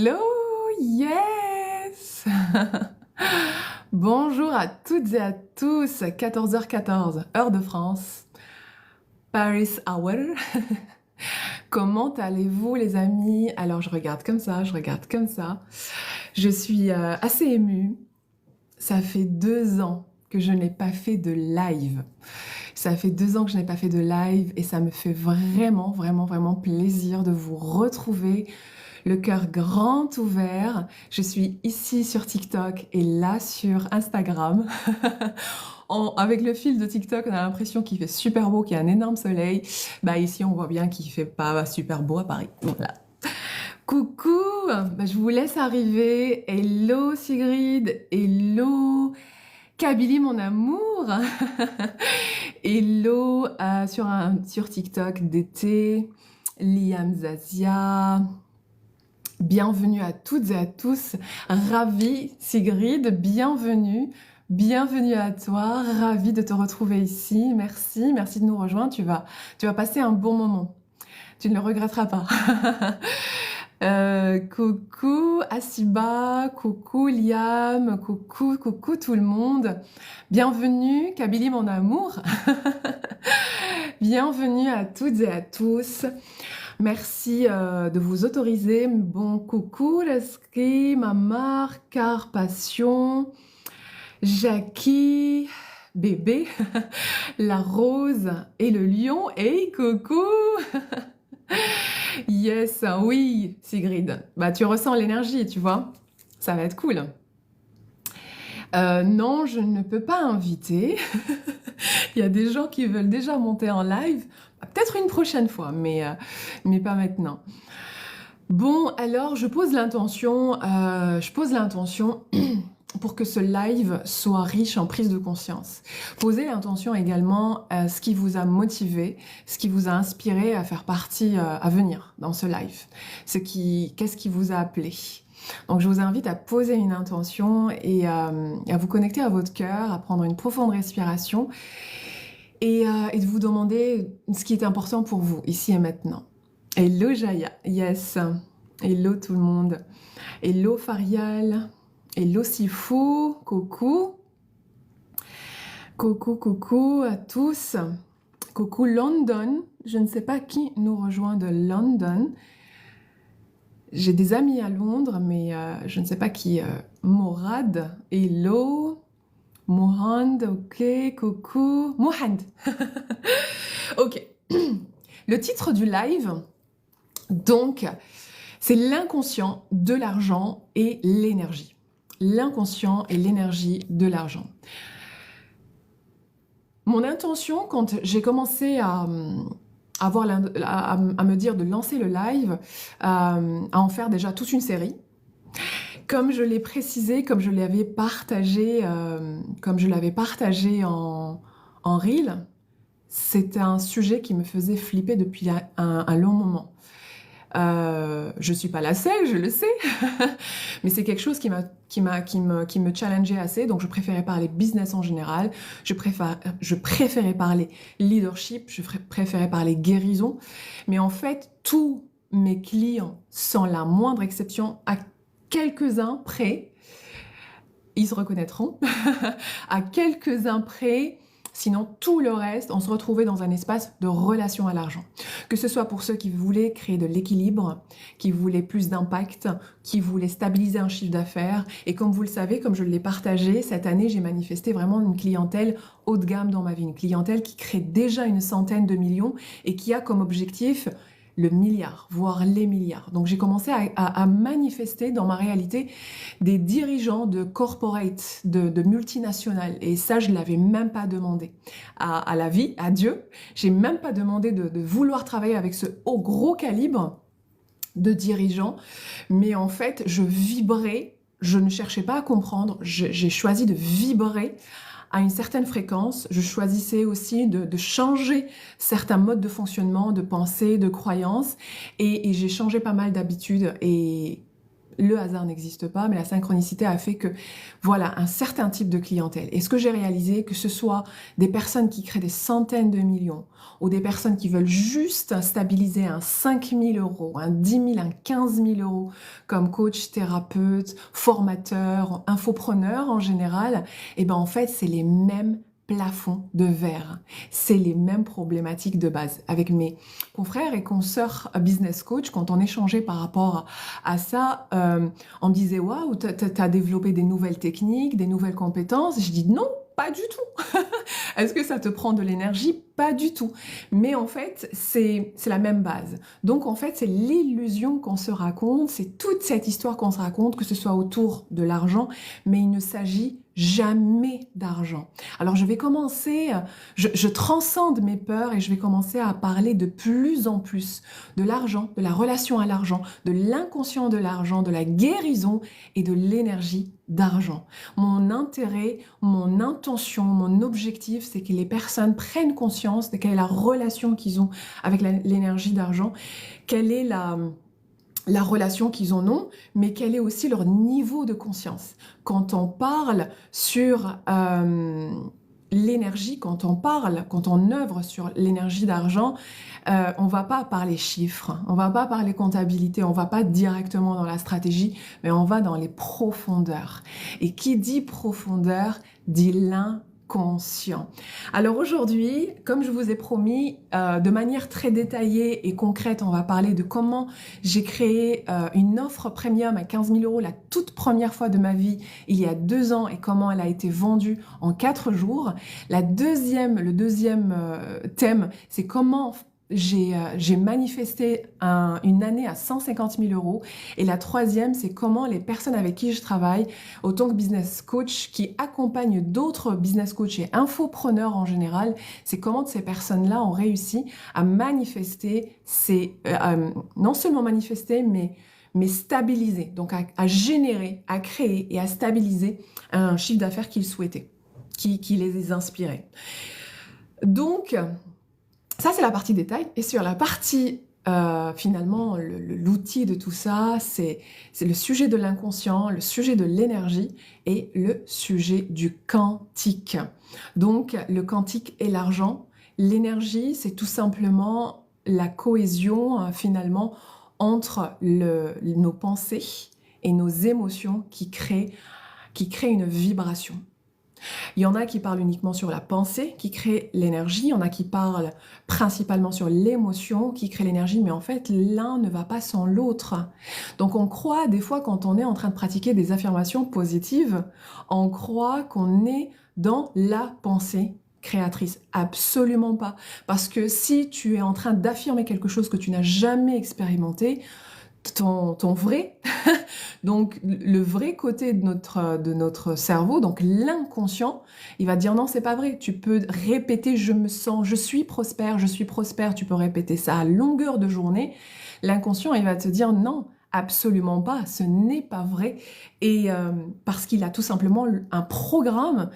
Hello, yes. Bonjour à toutes et à tous, 14h14, heure de France, Paris hour. Comment allez-vous les amis? Alors je regarde comme ça, je regarde comme ça. Je suis assez émue. Ça fait 2 ans que je n'ai pas fait de live. Ça fait 2 ans que je n'ai pas fait de live et ça me fait vraiment, vraiment, vraiment plaisir de vous retrouver, le cœur grand ouvert. Je suis ici sur TikTok et là sur Instagram. Avec le fil de TikTok, on a l'impression qu'il fait super beau, qu'il y a un énorme soleil. Bah ici, on voit bien qu'il fait pas super beau à Paris. Voilà. Coucou, bah, je vous laisse arriver. Hello Sigrid, hello Kabylie mon amour. Hello sur TikTok d'été, Liam Zazia. Bienvenue à toutes et à tous. Ravie Sigrid, bienvenue. Bienvenue à toi, ravie de te retrouver ici. Merci, merci de nous rejoindre. Tu vas passer un bon moment. Tu ne le regretteras pas. Coucou Asiba, coucou Liam, coucou tout le monde. Bienvenue Kabylie mon amour. Bienvenue à toutes et à tous. Merci de vous autoriser. Bon coucou Reski, Mamar, Carpation, Jackie, bébé, la rose et le lion. Hey coucou. Yes, oui, Sigrid. Bah, tu ressens l'énergie, tu vois. Ça va être cool. Non, je ne peux pas inviter. Il y a des gens qui veulent déjà monter en live. Peut-être une prochaine fois, mais pas maintenant. Bon, alors, je pose l'intention pour que ce live soit riche en prise de conscience. Posez l'intention également ce qui vous a motivé, ce qui vous a inspiré à faire partie, à venir dans ce live. Qu'est-ce qui vous a appelé? Donc je vous invite à poser une intention et à vous connecter à votre cœur, à prendre une profonde respiration et de vous demander ce qui est important pour vous, ici et maintenant. Hello Jaya, yes. Hello tout le monde. Hello Farial. Hello Sifou, coucou. Coucou à tous. Coucou London. Je ne sais pas qui nous rejoint de London. J'ai des amis à Londres, mais je ne sais pas qui. Mourad, hello. Mohand, ok, coucou. Mohand. Ok. Le titre du live, donc, c'est l'inconscient de l'argent et l'énergie. L'inconscient et l'énergie de l'argent. Mon intention, quand j'ai commencé à me dire de lancer le live, à en faire déjà toute une série, comme je l'ai précisé, comme je l'avais partagé en reel, c'était un sujet qui me faisait flipper depuis un long moment. Je suis pas la seule, je le sais, mais c'est quelque chose qui me challengeait assez, donc je préférais parler business en général, je préférais parler leadership, je préférais parler guérison, mais en fait, tous mes clients, sans la moindre exception, à quelques-uns près, ils se reconnaîtront, à quelques-uns près, sinon, tout le reste, on se retrouvait dans un espace de relation à l'argent. Que ce soit pour ceux qui voulaient créer de l'équilibre, qui voulaient plus d'impact, qui voulaient stabiliser un chiffre d'affaires. Et comme vous le savez, comme je l'ai partagé, cette année, j'ai manifesté vraiment une clientèle haut de gamme dans ma vie. Une clientèle qui crée déjà une centaine de millions et qui a comme objectif le milliard, voire les milliards. Donc j'ai commencé à manifester dans ma réalité des dirigeants de corporate, de multinationales. Et ça, je ne l'avais même pas demandé à la vie, à Dieu. J'ai même pas demandé de vouloir travailler avec ce haut gros calibre de dirigeants. Mais en fait, je vibrais, je ne cherchais pas à comprendre, j'ai choisi de vibrer à une certaine fréquence. Je choisissais aussi de changer certains modes de fonctionnement, de pensée, de croyances, et j'ai changé pas mal d'habitudes. Et le hasard n'existe pas, mais la synchronicité a fait que, voilà, un certain type de clientèle. Et ce que j'ai réalisé, que ce soit des personnes qui créent des centaines de millions, ou des personnes qui veulent juste stabiliser un 5 000 euros, un 10 000, un 15 000 euros, comme coach, thérapeute, formateur, infopreneur en général, et ben en fait, c'est les mêmes plafond de verre. C'est les mêmes problématiques de base. Avec mes confrères et consoeurs business coach, quand on échangeait par rapport à ça, on me disait « Waouh, t'as développé des nouvelles techniques, des nouvelles compétences ?» Je dis « Non, pas du tout. Est-ce que ça te prend de l'énergie? Pas du tout. Mais en fait, c'est la même base. Donc en fait, c'est l'illusion qu'on se raconte, c'est toute cette histoire qu'on se raconte, que ce soit autour de l'argent, mais il ne s'agit jamais d'argent. Alors je vais commencer, je transcende mes peurs et je vais commencer à parler de plus en plus de l'argent, de la relation à l'argent, de l'inconscient de l'argent, de la guérison et de l'énergie d'argent. Mon intérêt, mon intention, mon objectif, c'est que les personnes prennent conscience de quelle est la relation qu'ils ont avec l'énergie d'argent, quelle est la relation qu'ils en ont, mais quel est aussi leur niveau de conscience. Quand on parle sur l'énergie, quand on œuvre sur l'énergie d'argent, on va pas parler chiffres, on va pas parler comptabilité, on va pas directement dans la stratégie, mais on va dans les profondeurs. Et qui dit profondeur, dit l'inconscient. Alors aujourd'hui, comme je vous ai promis, de manière très détaillée et concrète, on va parler de comment j'ai créé une offre premium à 15 000 euros la toute première fois de ma vie, il y a 2 ans, et comment elle a été vendue en 4 jours. Le deuxième thème, c'est comment j'ai manifesté une année à 150 000 euros. Et la troisième, c'est comment les personnes avec qui je travaille, autant que business coach, qui accompagnent d'autres business coachs et infopreneurs en général, c'est comment ces personnes-là ont réussi à manifester, non seulement manifester, mais stabiliser, donc à générer, à créer et à stabiliser un chiffre d'affaires qu'ils souhaitaient, qui les inspirait. Donc, ça, c'est la partie détail. Et sur la partie, finalement, l'outil de tout ça, c'est le sujet de l'inconscient, le sujet de l'énergie et le sujet du quantique. Donc, le quantique et l'argent. L'énergie, c'est tout simplement la cohésion, finalement, entre nos pensées et nos émotions qui créent une vibration. Il y en a qui parlent uniquement sur la pensée, qui crée l'énergie. Il y en a qui parlent principalement sur l'émotion, qui crée l'énergie. Mais en fait, l'un ne va pas sans l'autre. Donc on croit, des fois, quand on est en train de pratiquer des affirmations positives, on croit qu'on est dans la pensée créatrice. Absolument pas. Parce que si tu es en train d'affirmer quelque chose que tu n'as jamais expérimenté, ton vrai, donc le vrai côté de notre cerveau, donc l'inconscient, il va dire non, c'est pas vrai. Tu peux répéter je suis prospère, tu peux répéter ça à longueur de journée. L'inconscient, il va te dire non, absolument pas, ce n'est pas vrai. Et parce qu'il a tout simplement un programme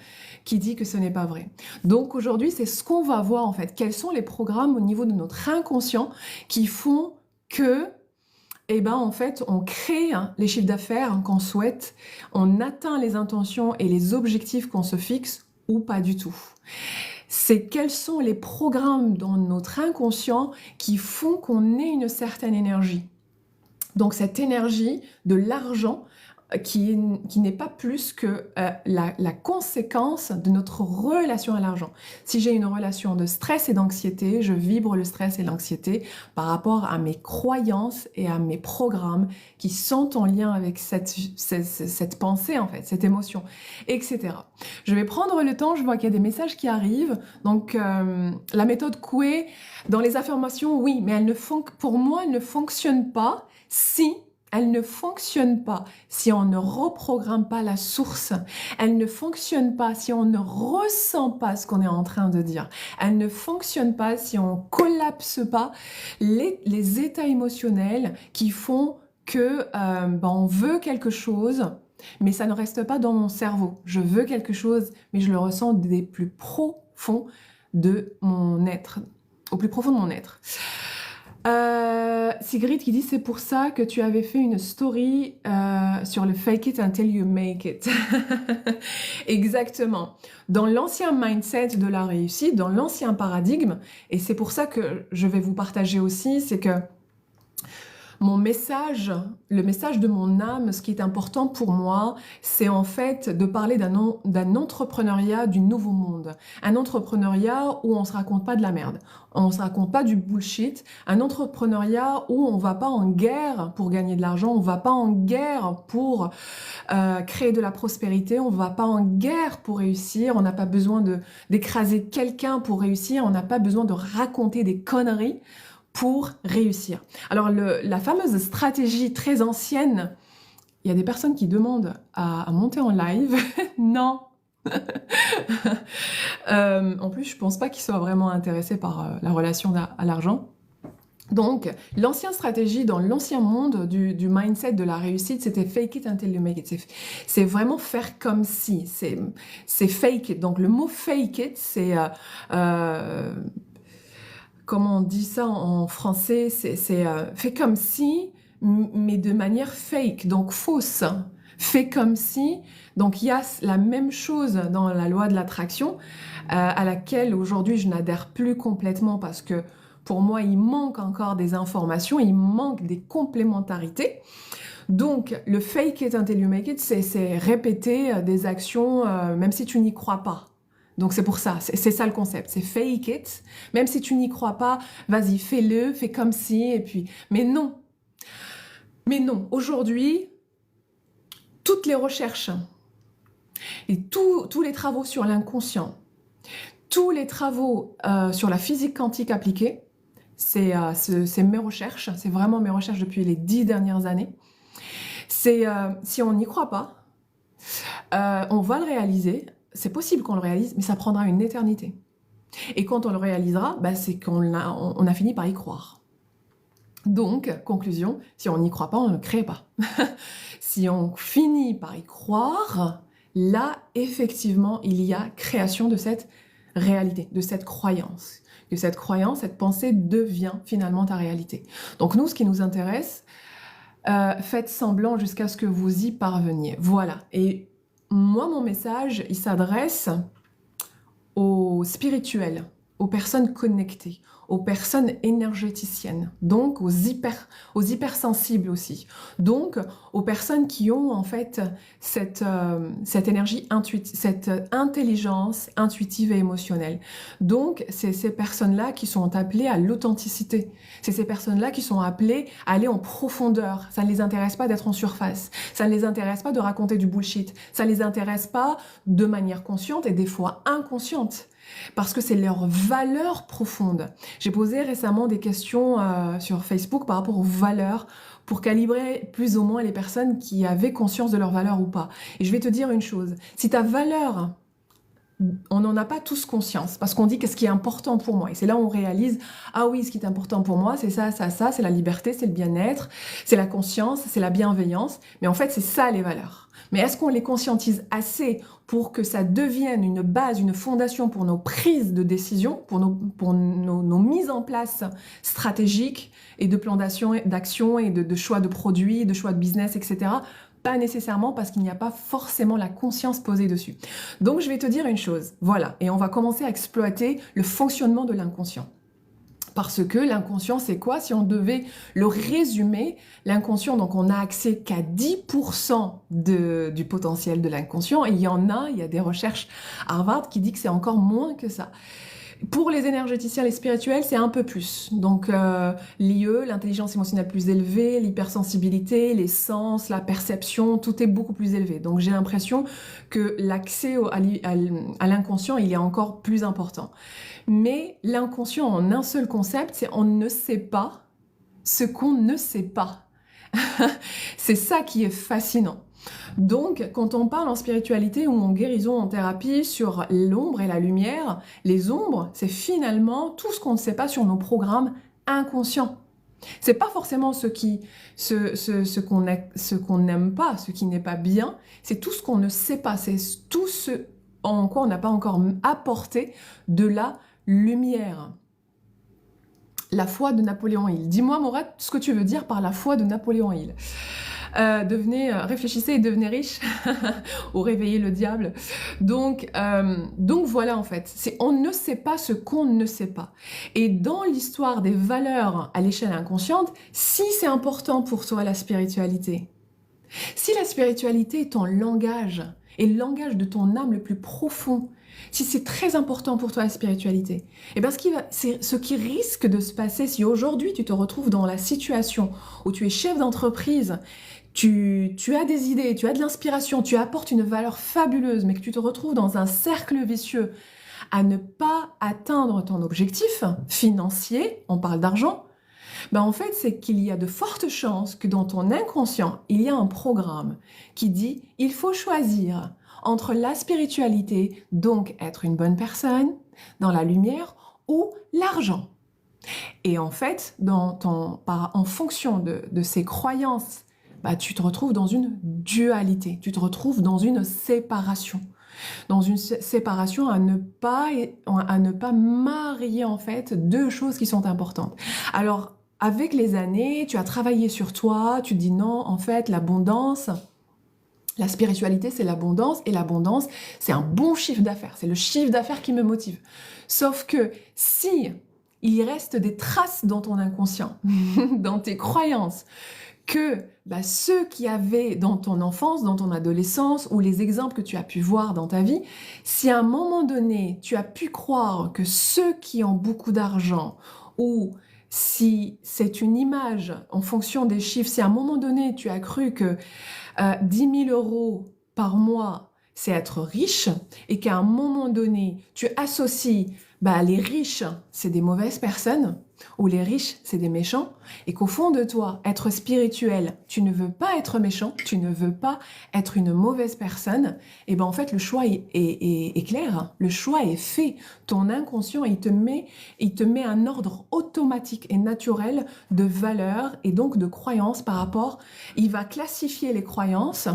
qui dit que ce n'est pas vrai. Donc aujourd'hui, c'est ce qu'on va voir en fait. Quels sont les programmes au niveau de notre inconscient qui font que en fait, on crée les chiffres d'affaires qu'on souhaite, on atteint les intentions et les objectifs qu'on se fixe ou pas du tout. C'est quels sont les programmes dans notre inconscient qui font qu'on ait une certaine énergie. Donc cette énergie de l'argent qui n'est pas plus que la conséquence de notre relation à l'argent. Si j'ai une relation de stress et d'anxiété, je vibre le stress et l'anxiété par rapport à mes croyances et à mes programmes qui sont en lien avec cette pensée, en fait, cette émotion, etc. Je vais prendre le temps, je vois qu'il y a des messages qui arrivent. Donc, la méthode Coué, dans les affirmations, oui, mais pour moi, elle ne fonctionne pas si elle ne fonctionne pas si on ne reprogramme pas la source. Elle ne fonctionne pas si on ne ressent pas ce qu'on est en train de dire. Elle ne fonctionne pas si on collapse pas les états émotionnels qui font que on veut quelque chose, mais ça ne reste pas dans mon cerveau. Je veux quelque chose, mais je le ressens des plus profonds de mon être, au plus profond de mon être. Sigrid qui dit c'est pour ça que tu avais fait une story sur le fake it until you make it. Exactement. Dans l'ancien mindset de la réussite, dans l'ancien paradigme, et c'est pour ça que je vais vous partager aussi, c'est que mon message, le message de mon âme, ce qui est important pour moi, c'est en fait de parler d'un entrepreneuriat du nouveau monde. Un entrepreneuriat où on se raconte pas de la merde, on se raconte pas du bullshit. Un entrepreneuriat où on va pas en guerre pour gagner de l'argent, on va pas en guerre pour créer de la prospérité, on va pas en guerre pour réussir, on n'a pas besoin d'écraser quelqu'un pour réussir, on n'a pas besoin de raconter des conneries pour réussir. Alors la fameuse stratégie très ancienne, il y a des personnes qui demandent à monter en live. Non. En plus, je pense pas qu'ils soient vraiment intéressés par la relation à l'argent. Donc, l'ancienne stratégie dans l'ancien monde du mindset de la réussite, c'était fake it until you make it. C'est vraiment faire comme si. C'est fake it. Donc, le mot fake it, c'est... comment on dit ça en français, c'est fait comme si, mais de manière fake, donc fausse. Fait comme si, donc il y a la même chose dans la loi de l'attraction, à laquelle aujourd'hui je n'adhère plus complètement parce que pour moi il manque encore des informations, il manque des complémentarités. Donc le fake it until you make it, c'est répéter des actions même si tu n'y crois pas. Donc c'est pour ça, c'est ça le concept, c'est fake it. Même si tu n'y crois pas, vas-y, fais-le, fais comme si, et puis... Mais non. Mais non, aujourd'hui, toutes les recherches et tous les travaux sur l'inconscient, tous les travaux sur la physique quantique appliquée, c'est mes recherches, c'est vraiment mes recherches depuis les 10 dernières années. C'est si on n'y croit pas, on va le réaliser. C'est possible qu'on le réalise, mais ça prendra une éternité. Et quand on le réalisera, bah, c'est qu'on a fini par y croire. Donc, conclusion, si on n'y croit pas, on ne le crée pas. Si on finit par y croire, là, effectivement, il y a création de cette réalité, de cette croyance. Que cette croyance, cette pensée devient finalement ta réalité. Donc nous, ce qui nous intéresse, faites semblant jusqu'à ce que vous y parveniez. Voilà. Et moi, mon message, il s'adresse aux spirituels, aux personnes connectées, aux personnes énergéticiennes, donc aux hypersensibles aussi, donc aux personnes qui ont en fait cette énergie intuitive, cette intelligence intuitive et émotionnelle. Donc c'est ces personnes-là qui sont appelées à l'authenticité, c'est ces personnes-là qui sont appelées à aller en profondeur. Ça ne les intéresse pas d'être en surface, ça ne les intéresse pas de raconter du bullshit, ça ne les intéresse pas de manière consciente et des fois inconsciente. Parce que c'est leur valeur profonde. J'ai posé récemment des questions sur Facebook par rapport aux valeurs pour calibrer plus ou moins les personnes qui avaient conscience de leur valeur ou pas. Et je vais te dire une chose, si ta valeur, on n'en a pas tous conscience, parce qu'on dit qu'est-ce qui est important pour moi. Et c'est là où on réalise, ah oui, ce qui est important pour moi, c'est ça, ça, ça, c'est la liberté, c'est le bien-être, c'est la conscience, c'est la bienveillance. Mais en fait, c'est ça les valeurs. Mais est-ce qu'on les conscientise assez pour que ça devienne une base, une fondation pour nos prises de décision, pour nos mises en place stratégiques et de plans d'action et de choix de produits, de choix de business, etc. Pas nécessairement parce qu'il n'y a pas forcément la conscience posée dessus. Donc je vais te dire une chose, voilà, et on va commencer à exploiter le fonctionnement de l'inconscient. Parce que l'inconscient, c'est quoi? Si on devait le résumer, l'inconscient, donc on n'a accès qu'à 10% du potentiel de l'inconscient. Et il y a des recherches Harvard qui disent que c'est encore moins que ça. Pour les énergéticiens, les spirituels, c'est un peu plus. Donc l'IE, l'intelligence émotionnelle plus élevée, l'hypersensibilité, les sens, la perception, tout est beaucoup plus élevé. Donc j'ai l'impression que l'accès à l'inconscient, il est encore plus important. Mais l'inconscient en un seul concept, c'est on ne sait pas ce qu'on ne sait pas. C'est ça qui est fascinant. Donc, quand on parle en spiritualité ou en guérison, en thérapie, sur l'ombre et la lumière, les ombres, c'est finalement tout ce qu'on ne sait pas sur nos programmes inconscients. C'est pas forcément ce qu'on n'aime pas, ce qui n'est pas bien, c'est tout ce qu'on ne sait pas, c'est tout ce en quoi on n'a pas encore apporté de la lumière. La foi de Napoléon Hill. Dis-moi, Mourad, ce que tu veux dire par la foi de Napoléon Hill. Réfléchissez et devenez riche, ou réveillez le diable. Donc voilà en fait, on ne sait pas ce qu'on ne sait pas. Et dans l'histoire des valeurs à l'échelle inconsciente, si c'est important pour toi la spiritualité, si la spiritualité est ton langage, et le langage de ton âme le plus profond, si c'est très important pour toi la spiritualité, et bien ce qui risque de se passer si aujourd'hui tu te retrouves dans la situation où tu es chef d'entreprise, tu as des idées, tu as de l'inspiration, tu apportes une valeur fabuleuse, mais que tu te retrouves dans un cercle vicieux à ne pas atteindre ton objectif financier, on parle d'argent, ben en fait, c'est qu'il y a de fortes chances que dans ton inconscient, il y a un programme qui dit il faut choisir entre la spiritualité, donc être une bonne personne, dans la lumière, ou l'argent. Et en fait, en fonction de ces croyances, bah, tu te retrouves dans une dualité, tu te retrouves dans une séparation. Dans une séparation à ne pas marier en fait deux choses qui sont importantes. Alors, avec les années, tu as travaillé sur toi, tu dis non, en fait, l'abondance, la spiritualité, c'est l'abondance, et l'abondance, c'est un bon chiffre d'affaires, c'est le chiffre d'affaires qui me motive. Sauf que si il y reste des traces dans ton inconscient, dans tes croyances, que ceux qui avaient dans ton enfance, dans ton adolescence, ou les exemples que tu as pu voir dans ta vie, si à un moment donné, tu as pu croire que ceux qui ont beaucoup d'argent, ou si c'est une image en fonction des chiffres, si à un moment donné, tu as cru que 10 000 euros par mois, c'est être riche, et qu'à un moment donné, tu associes les riches, c'est des mauvaises personnes, ou les riches, c'est des méchants, et qu'au fond de toi, être spirituel, tu ne veux pas être méchant, tu ne veux pas être une mauvaise personne, et en fait, le choix est clair, le choix est fait. Ton inconscient, il te met un ordre automatique et naturel de valeurs, et donc de croyances par rapport, il va classifier les croyances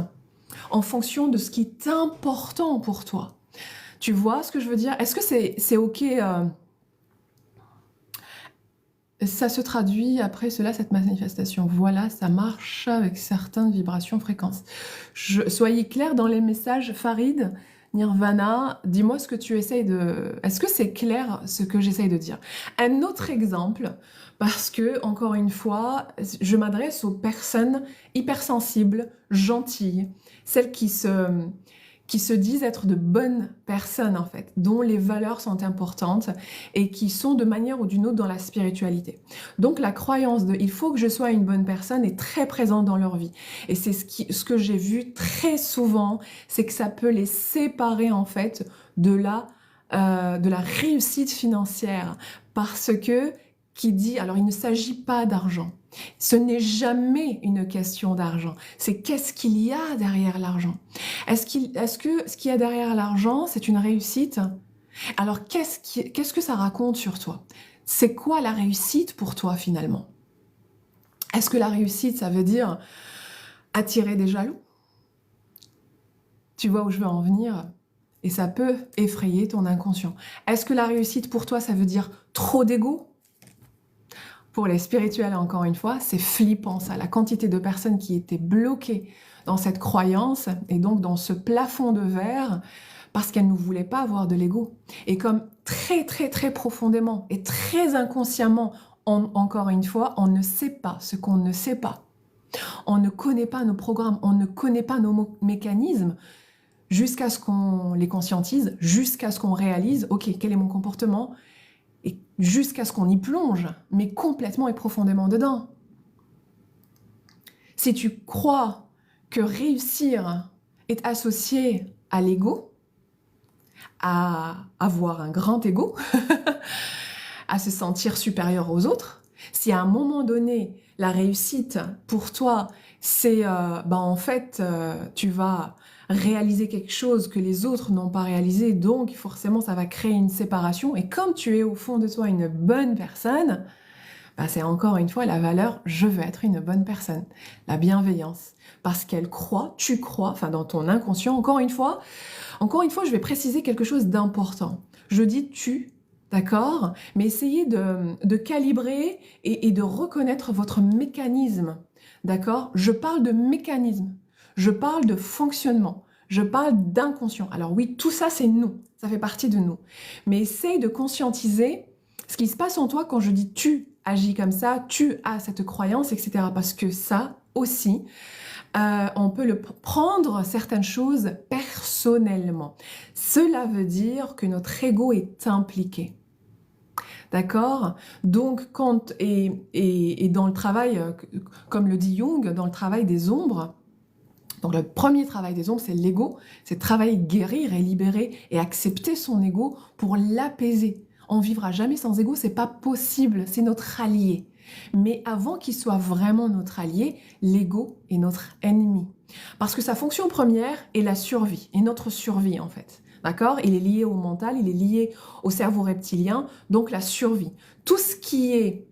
en fonction de ce qui est important pour toi. Tu vois ce que je veux dire? Est-ce que c'est OK ça se traduit après cela, cette manifestation. Voilà, ça marche avec certaines vibrations, fréquences. Soyez clair dans les messages, Farid, Nirvana, dis-moi ce que tu essayes de... Est-ce que c'est clair ce que j'essaye de dire? Un autre exemple, parce que, encore une fois, je m'adresse aux personnes hypersensibles, gentilles, celles qui se disent être de bonnes personnes, en fait, dont les valeurs sont importantes et qui sont de manière ou d'une autre dans la spiritualité. Donc la croyance de « il faut que je sois une bonne personne » est très présente dans leur vie. Et c'est ce que j'ai vu très souvent, c'est que ça peut les séparer, en fait, de la réussite financière. Parce que, qui dit, alors il ne s'agit pas d'argent. Ce n'est jamais une question d'argent. C'est qu'est-ce qu'il y a derrière l'argent? Est-ce que ce qu'il y a derrière l'argent, c'est une réussite? Alors, qu'est-ce que ça raconte sur toi? C'est quoi la réussite pour toi, finalement? Est-ce que la réussite, ça veut dire attirer des jaloux? Tu vois où je veux en venir? Et ça peut effrayer ton inconscient. Est-ce que la réussite, pour toi, ça veut dire trop d'ego? Pour les spirituels, encore une fois, c'est flippant ça, la quantité de personnes qui étaient bloquées dans cette croyance et donc dans ce plafond de verre parce qu'elles ne voulaient pas avoir de l'ego. Et comme très très très profondément et très inconsciemment, encore une fois, on ne sait pas ce qu'on ne sait pas. On ne connaît pas nos programmes, on ne connaît pas nos mécanismes jusqu'à ce qu'on les conscientise, jusqu'à ce qu'on réalise, ok, quel est mon comportement? Et jusqu'à ce qu'on y plonge, mais complètement et profondément dedans. Si tu crois que réussir est associé à l'ego, à avoir un grand ego, à se sentir supérieur aux autres, si à un moment donné, la réussite pour toi, c'est en fait, tu vas réaliser quelque chose que les autres n'ont pas réalisé, donc forcément ça va créer une séparation, et comme tu es au fond de toi une bonne personne, c'est encore une fois la valeur « je veux être une bonne personne », la bienveillance, parce qu'elle croit, tu crois, enfin dans ton inconscient, encore une fois, je vais préciser quelque chose d'important. Je dis « tu », d'accord? Mais essayez de calibrer et de reconnaître votre mécanisme, d'accord? Je parle de mécanisme, je parle de fonctionnement, je parle d'inconscient. Alors oui, tout ça, c'est nous, ça fait partie de nous. Mais essaye de conscientiser ce qui se passe en toi quand je dis tu agis comme ça, tu as cette croyance, etc. Parce que ça aussi, on peut prendre certaines choses personnellement. Cela veut dire que notre ego est impliqué. D'accord? Donc, et dans le travail, comme le dit Jung, dans le travail des ombres, donc le premier travail des ombres, c'est l'ego, c'est travailler, guérir et libérer et accepter son ego pour l'apaiser. On vivra jamais sans ego, c'est pas possible, c'est notre allié. Mais avant qu'il soit vraiment notre allié, l'ego est notre ennemi. Parce que sa fonction première est la survie, et notre survie en fait. D'accord? Il est lié au mental, il est lié au cerveau reptilien, donc la survie. Tout ce qui est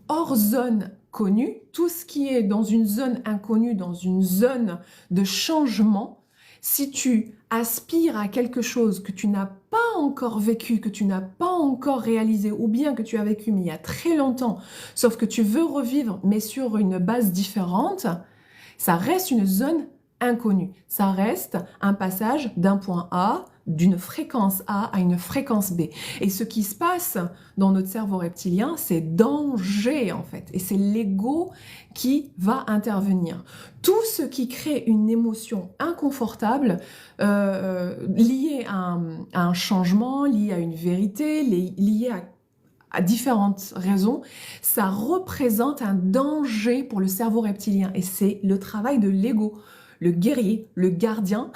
hors zone connue, tout ce qui est dans une zone inconnue, dans une zone de changement, si tu aspires à quelque chose que tu n'as pas encore vécu, que tu n'as pas encore réalisé, ou bien que tu as vécu mais il y a très longtemps, sauf que tu veux revivre mais sur une base différente, ça reste une zone inconnue. Ça reste un passage d'un point A, d'une fréquence A à une fréquence B. Et ce qui se passe dans notre cerveau reptilien, c'est danger en fait. Et c'est l'ego qui va intervenir. Tout ce qui crée une émotion inconfortable liée à un changement, liée à une vérité, liée à différentes raisons, ça représente un danger pour le cerveau reptilien. Et c'est le travail de l'ego, le guerrier, le gardien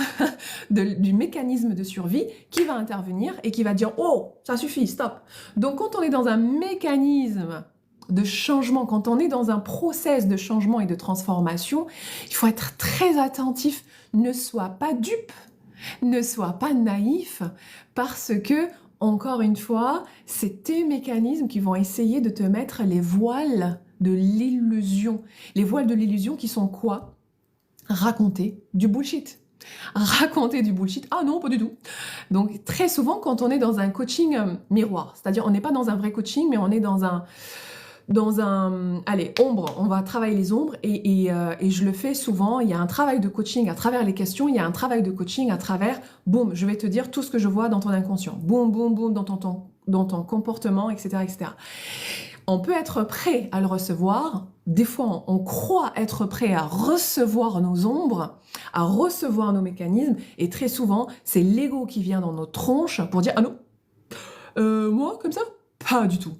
du mécanisme de survie qui va intervenir et qui va dire « Oh, ça suffit, stop !» Donc quand on est dans un mécanisme de changement, quand on est dans un process de changement et de transformation, il faut être très attentif, ne sois pas dupe, ne sois pas naïf, parce que encore une fois, c'est tes mécanismes qui vont essayer de te mettre les voiles de l'illusion. Les voiles de l'illusion qui sont quoi? Raconter du bullshit. Raconter du bullshit. Ah non, pas du tout. Donc très souvent, quand on est dans un coaching miroir, c'est-à-dire on n'est pas dans un vrai coaching, mais on est dans un allez, ombre, on va travailler les ombres et je le fais souvent, il y a un travail de coaching à travers les questions, il y a un travail de coaching à travers, boum, je vais te dire tout ce que je vois dans ton inconscient, boum, boum, boum, dans ton comportement, etc., etc. On peut être prêt à le recevoir, des fois on croit être prêt à recevoir nos ombres, à recevoir nos mécanismes, et très souvent c'est l'ego qui vient dans nos tronches pour dire « Ah non, moi comme ça, pas du tout ».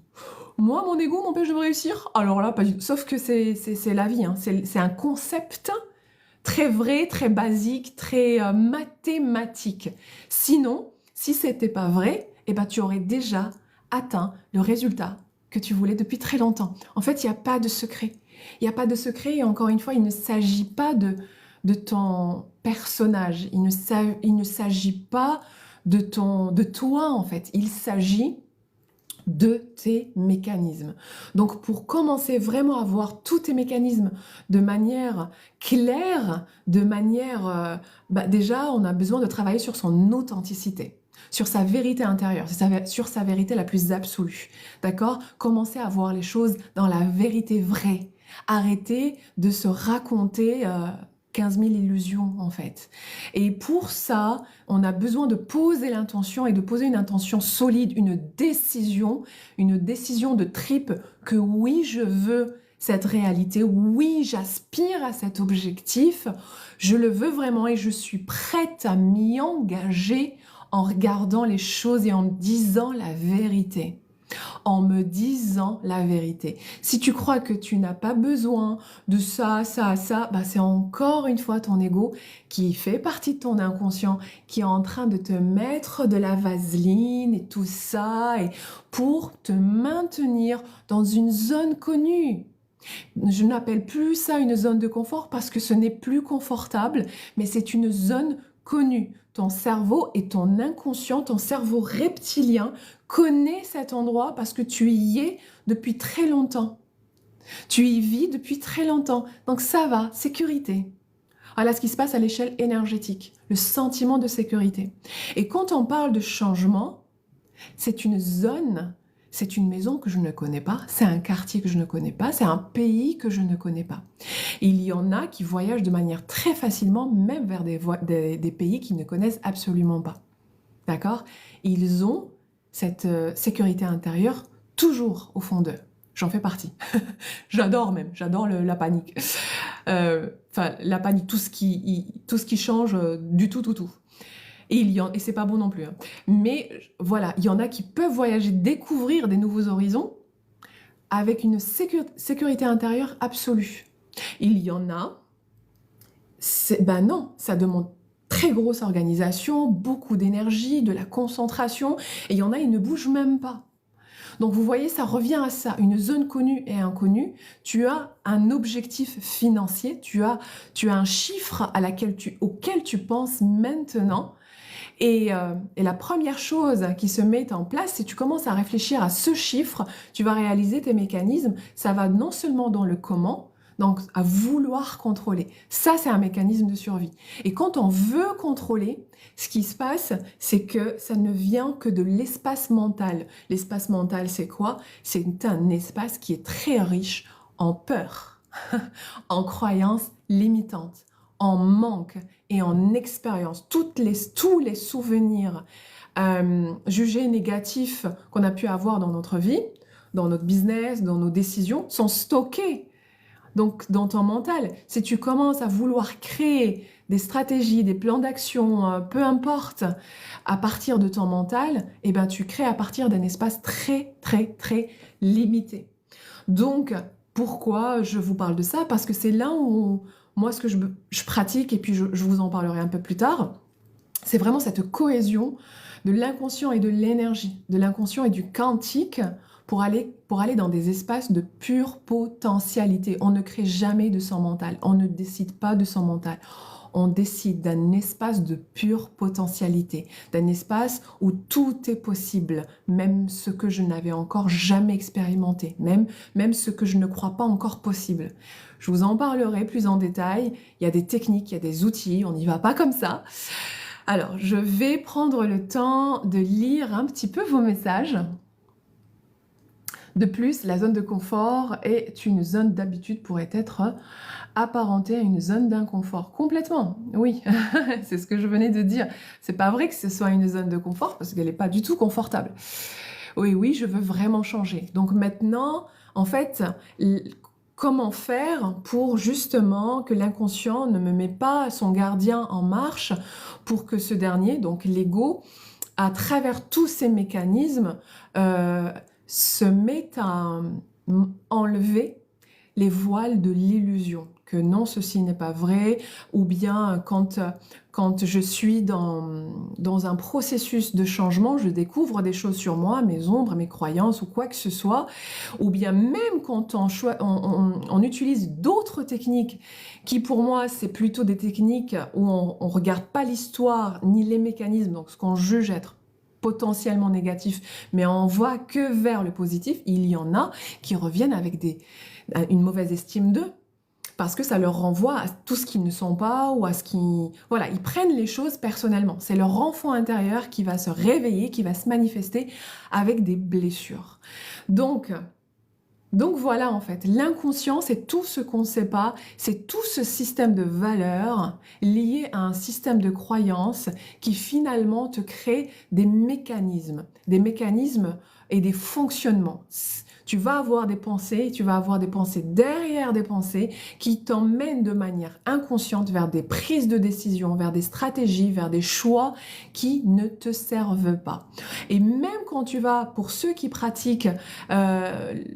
Moi, mon ego m'empêche de réussir? Alors là, pas du tout. Sauf que c'est la vie, hein. C'est un concept très vrai, très basique, très mathématique. Sinon, si c'était pas vrai, eh ben, tu aurais déjà atteint le résultat que tu voulais depuis très longtemps. En fait, il n'y a pas de secret. Il n'y a pas de secret et encore une fois, il ne s'agit pas de ton personnage. Il ne s'agit pas de toi, en fait. Il s'agit de tes mécanismes. Donc pour commencer vraiment à voir tous tes mécanismes de manière claire, de manière... déjà, on a besoin de travailler sur son authenticité, sur sa vérité intérieure, sur sa vérité la plus absolue. D'accord? Commencer à voir les choses dans la vérité vraie. Arrêter de se raconter 15 000 illusions en fait. Et pour ça, on a besoin de poser l'intention et de poser une intention solide, une décision de tripe que oui, je veux cette réalité, oui, j'aspire à cet objectif, je le veux vraiment et je suis prête à m'y engager en regardant les choses et en disant la vérité. En me disant la vérité. Si tu crois que tu n'as pas besoin de ça, bah c'est encore une fois ton ego qui fait partie de ton inconscient, qui est en train de te mettre de la vaseline et tout ça, et pour te maintenir dans une zone connue. Je n'appelle plus ça une zone de confort parce que ce n'est plus confortable, mais c'est une zone connue. Ton cerveau et ton inconscient, ton cerveau reptilien connaît cet endroit parce que tu y es depuis très longtemps. Tu y vis depuis très longtemps. Donc ça va, sécurité. Voilà ce qui se passe à l'échelle énergétique, le sentiment de sécurité. Et quand on parle de changement, C'est une zone, c'est une maison que je ne connais pas, c'est un quartier que je ne connais pas, c'est un pays que je ne connais pas. Il y en a qui voyagent de manière très facilement, même vers des pays qu'ils ne connaissent absolument pas. D'accord? Ils ont cette sécurité intérieure toujours au fond d'eux. J'en fais partie. J'adore même, j'adore la panique. Enfin, la panique, tout ce qui change du tout. Et c'est pas bon non plus, hein. Mais voilà, il y en a qui peuvent voyager, découvrir des nouveaux horizons avec une sécurité intérieure absolue. Il y en a, ben non, ça demande très grosse organisation, beaucoup d'énergie, de la concentration, et il y en a, ils ne bougent même pas. Donc vous voyez, ça revient à ça, une zone connue et inconnue. Tu as un objectif financier, tu as un chiffre auquel tu penses maintenant. Et la première chose qui se met en place, si tu commences à réfléchir à ce chiffre, tu vas réaliser tes mécanismes. Ça va non seulement dans le comment, donc à vouloir contrôler. Ça, c'est un mécanisme de survie. Et quand on veut contrôler, ce qui se passe, c'est que ça ne vient que de l'espace mental. L'espace mental, c'est quoi? C'est un espace qui est très riche en peur, en croyances limitantes, en manque et en expérience. Tous les souvenirs jugés négatifs qu'on a pu avoir dans notre vie, dans notre business, dans nos décisions, sont stockés. Donc, dans ton mental, si tu commences à vouloir créer des stratégies, des plans d'action, peu importe, à partir de ton mental, eh ben, tu crées à partir d'un espace très, très, très limité. Donc, pourquoi je vous parle de ça? Parce que c'est là où, moi, ce que je pratique, et puis je vous en parlerai un peu plus tard, c'est vraiment cette cohésion de l'inconscient et de l'énergie, de l'inconscient et du quantique, pour aller dans des espaces de pure potentialité. On ne crée jamais de son mental, on ne décide pas de son mental. On décide d'un espace de pure potentialité, d'un espace où tout est possible, même ce que je n'avais encore jamais expérimenté, même ce que je ne crois pas encore possible. Je vous en parlerai plus en détail. Il y a des techniques, il y a des outils, on n'y va pas comme ça. Alors, je vais prendre le temps de lire un petit peu vos messages. De plus, la zone de confort est une zone d'habitude, pourrait être apparentée à une zone d'inconfort. Complètement, oui, c'est ce que je venais de dire. C'est pas vrai que ce soit une zone de confort parce qu'elle n'est pas du tout confortable. Oui, je veux vraiment changer. Donc maintenant, en fait, comment faire pour justement que l'inconscient ne me met pas son gardien en marche pour que ce dernier, donc l'ego, à travers tous ces mécanismes, se met à enlever les voiles de l'illusion, que non, ceci n'est pas vrai, ou bien quand je suis dans un processus de changement, je découvre des choses sur moi, mes ombres, mes croyances ou quoi que ce soit, ou bien même quand on utilise d'autres techniques qui pour moi c'est plutôt des techniques où on regarde pas l'histoire ni les mécanismes, donc ce qu'on juge être potentiellement négatif, mais on voit que vers le positif. Il y en a qui reviennent avec une mauvaise estime d'eux, parce que ça leur renvoie à tout ce qu'ils ne sont pas, ou à ce qui... Voilà, ils prennent les choses personnellement. C'est leur enfant intérieur qui va se réveiller, qui va se manifester avec des blessures. Donc voilà, en fait, l'inconscient, c'est tout ce qu'on ne sait pas, c'est tout ce système de valeurs lié à un système de croyances qui finalement te crée des mécanismes et des fonctionnements. Tu vas avoir des pensées derrière des pensées qui t'emmènent de manière inconsciente vers des prises de décision, vers des stratégies, vers des choix qui ne te servent pas. Et même quand tu vas, pour ceux qui pratiquent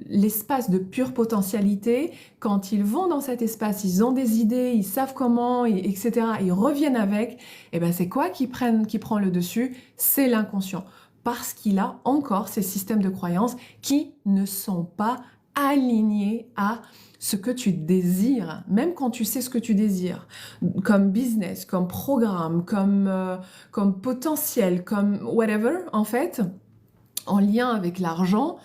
l'espace de pure potentialité, quand ils vont dans cet espace, ils ont des idées, ils savent comment, etc., ils reviennent avec, et ben c'est quoi qui prend le dessus? C'est l'inconscient. Parce qu'il a encore ces systèmes de croyances qui ne sont pas alignés à ce que tu désires, même quand tu sais ce que tu désires, comme business, comme programme, comme potentiel, comme whatever, en fait, en lien avec l'argent,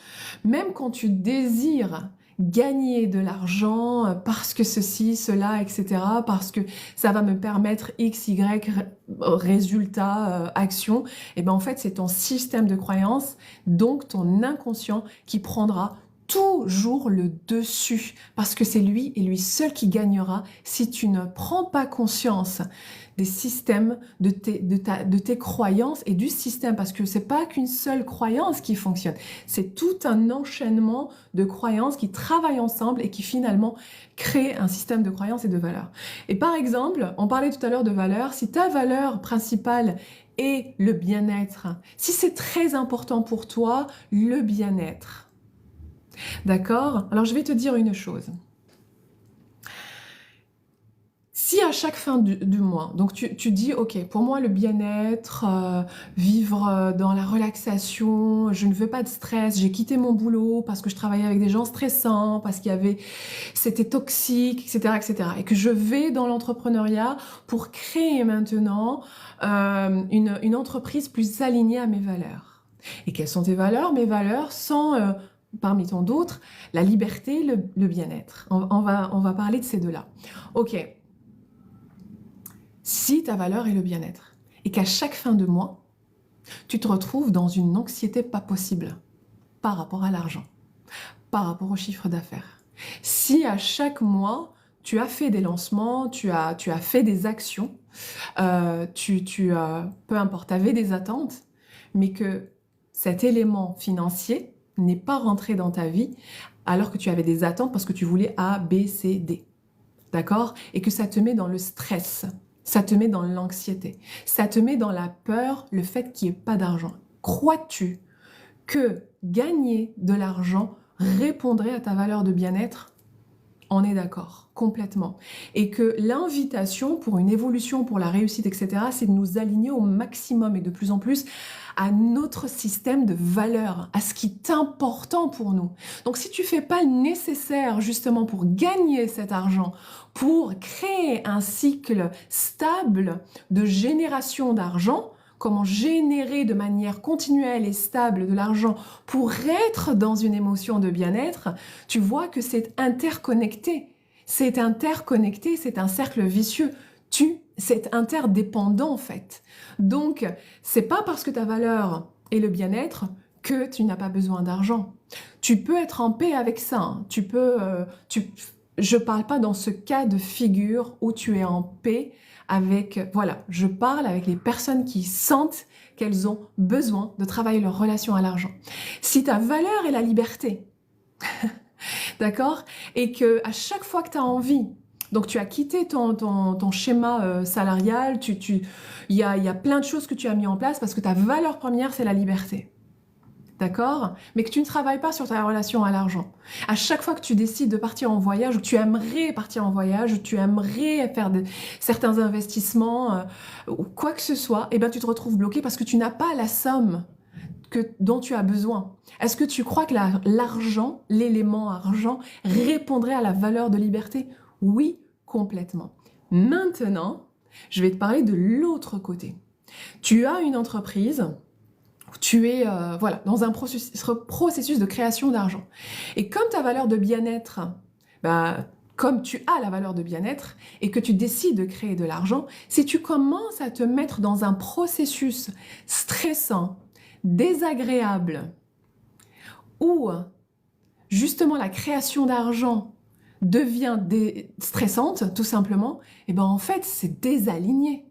même quand tu désires gagner de l'argent parce que ceci, cela, etc., parce que ça va me permettre X, Y résultat, action, et bien en fait c'est ton système de croyance, donc ton inconscient qui prendra toujours le dessus, parce que c'est lui et lui seul qui gagnera si tu ne prends pas conscience des systèmes, de tes croyances et du système, parce que c'est pas qu'une seule croyance qui fonctionne, c'est tout un enchaînement de croyances qui travaillent ensemble et qui finalement créent un système de croyances et de valeurs. Et par exemple, on parlait tout à l'heure de valeurs, si ta valeur principale est le bien-être, si c'est très important pour toi, le bien-être, d'accord? Alors je vais te dire une chose. Si à chaque fin du mois, donc tu dis, ok, pour moi le bien-être, vivre dans la relaxation, je ne veux pas de stress, j'ai quitté mon boulot parce que je travaillais avec des gens stressants, parce c'était toxique, etc., etc., et que je vais dans l'entrepreneuriat pour créer maintenant une entreprise plus alignée à mes valeurs. Et quelles sont tes valeurs? Mes valeurs sont parmi tant d'autres, la liberté, le bien-être. On va parler de ces deux-là. Ok. Si ta valeur est le bien-être et qu'à chaque fin de mois, tu te retrouves dans une anxiété pas possible par rapport à l'argent, par rapport au chiffre d'affaires. Si à chaque mois, tu as fait des lancements, tu as fait des actions, peu importe, tu avais des attentes, mais que cet élément financier n'est pas rentré dans ta vie alors que tu avais des attentes parce que tu voulais A, B, C, D. D'accord? Et que ça te met dans le stress, ça te met dans l'anxiété, ça te met dans la peur, le fait qu'il n'y ait pas d'argent. Crois-tu que gagner de l'argent répondrait à ta valeur de bien-être? On est d'accord, complètement. Et que l'invitation pour une évolution, pour la réussite, etc., c'est de nous aligner au maximum et de plus en plus à notre système de valeurs, à ce qui est important pour nous. Donc si tu fais pas le nécessaire justement pour gagner cet argent, pour créer un cycle stable de génération d'argent, comment générer de manière continuelle et stable de l'argent pour être dans une émotion de bien-être, tu vois que c'est interconnecté. C'est interconnecté, c'est un cercle vicieux. C'est interdépendant en fait. Donc, c'est pas parce que ta valeur est le bien-être que tu n'as pas besoin d'argent. Tu peux être en paix avec ça. Hein. Je parle pas dans ce cas de figure où tu es en paix avec, voilà, je parle avec les personnes qui sentent qu'elles ont besoin de travailler leur relation à l'argent. Si ta valeur est la liberté, d'accord, et que à chaque fois que tu as envie, donc tu as quitté ton schéma salarial, il y a plein de choses que tu as mis en place parce que ta valeur première, c'est la liberté. D'accord? Mais que tu ne travailles pas sur ta relation à l'argent. À chaque fois que tu décides de partir en voyage, ou que tu aimerais partir en voyage, ou que tu aimerais faire certains investissements, ou quoi que ce soit, eh ben tu te retrouves bloqué parce que tu n'as pas la somme dont tu as besoin. Est-ce que tu crois que l'argent, l'élément argent, répondrait à la valeur de liberté? Oui, complètement. Maintenant, je vais te parler de l'autre côté. Tu as une entreprise, tu es voilà, dans un processus de création d'argent. Et comme ta valeur de bien-être, comme tu as la valeur de bien-être et que tu décides de créer de l'argent, si tu commences à te mettre dans un processus stressant, désagréable, où justement la création d'argent devient stressante, tout simplement, et ben en fait, c'est désaligné.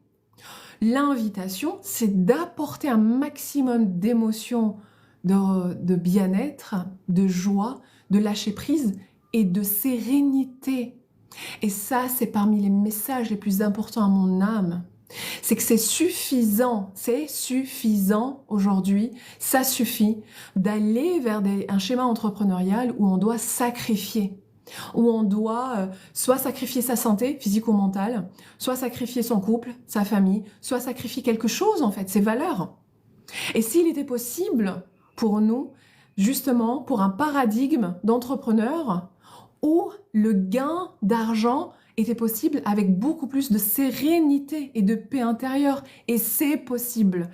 L'invitation, c'est d'apporter un maximum d'émotions, de bien-être, de joie, de lâcher prise et de sérénité. Et ça, c'est parmi les messages les plus importants à mon âme. C'est que c'est suffisant aujourd'hui, ça suffit d'aller vers un schéma entrepreneurial où on doit sacrifier, où on doit soit sacrifier sa santé physique ou mentale, soit sacrifier son couple, sa famille, soit sacrifier quelque chose en fait, ses valeurs. Et s'il était possible pour nous, justement, pour un paradigme d'entrepreneur où le gain d'argent était possible avec beaucoup plus de sérénité et de paix intérieure. Et c'est possible,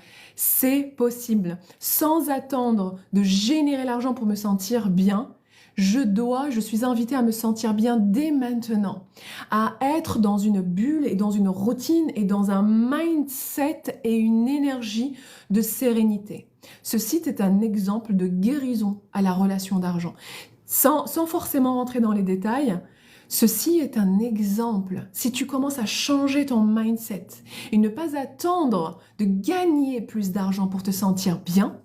sans attendre de générer l'argent pour me sentir bien, Je suis invitée à me sentir bien dès maintenant, à être dans une bulle et dans une routine et dans un mindset et une énergie de sérénité. Ce site est un exemple de guérison à la relation d'argent. Sans forcément rentrer dans les détails, ceci est un exemple. Si tu commences à changer ton mindset et ne pas attendre de gagner plus d'argent pour te sentir bien,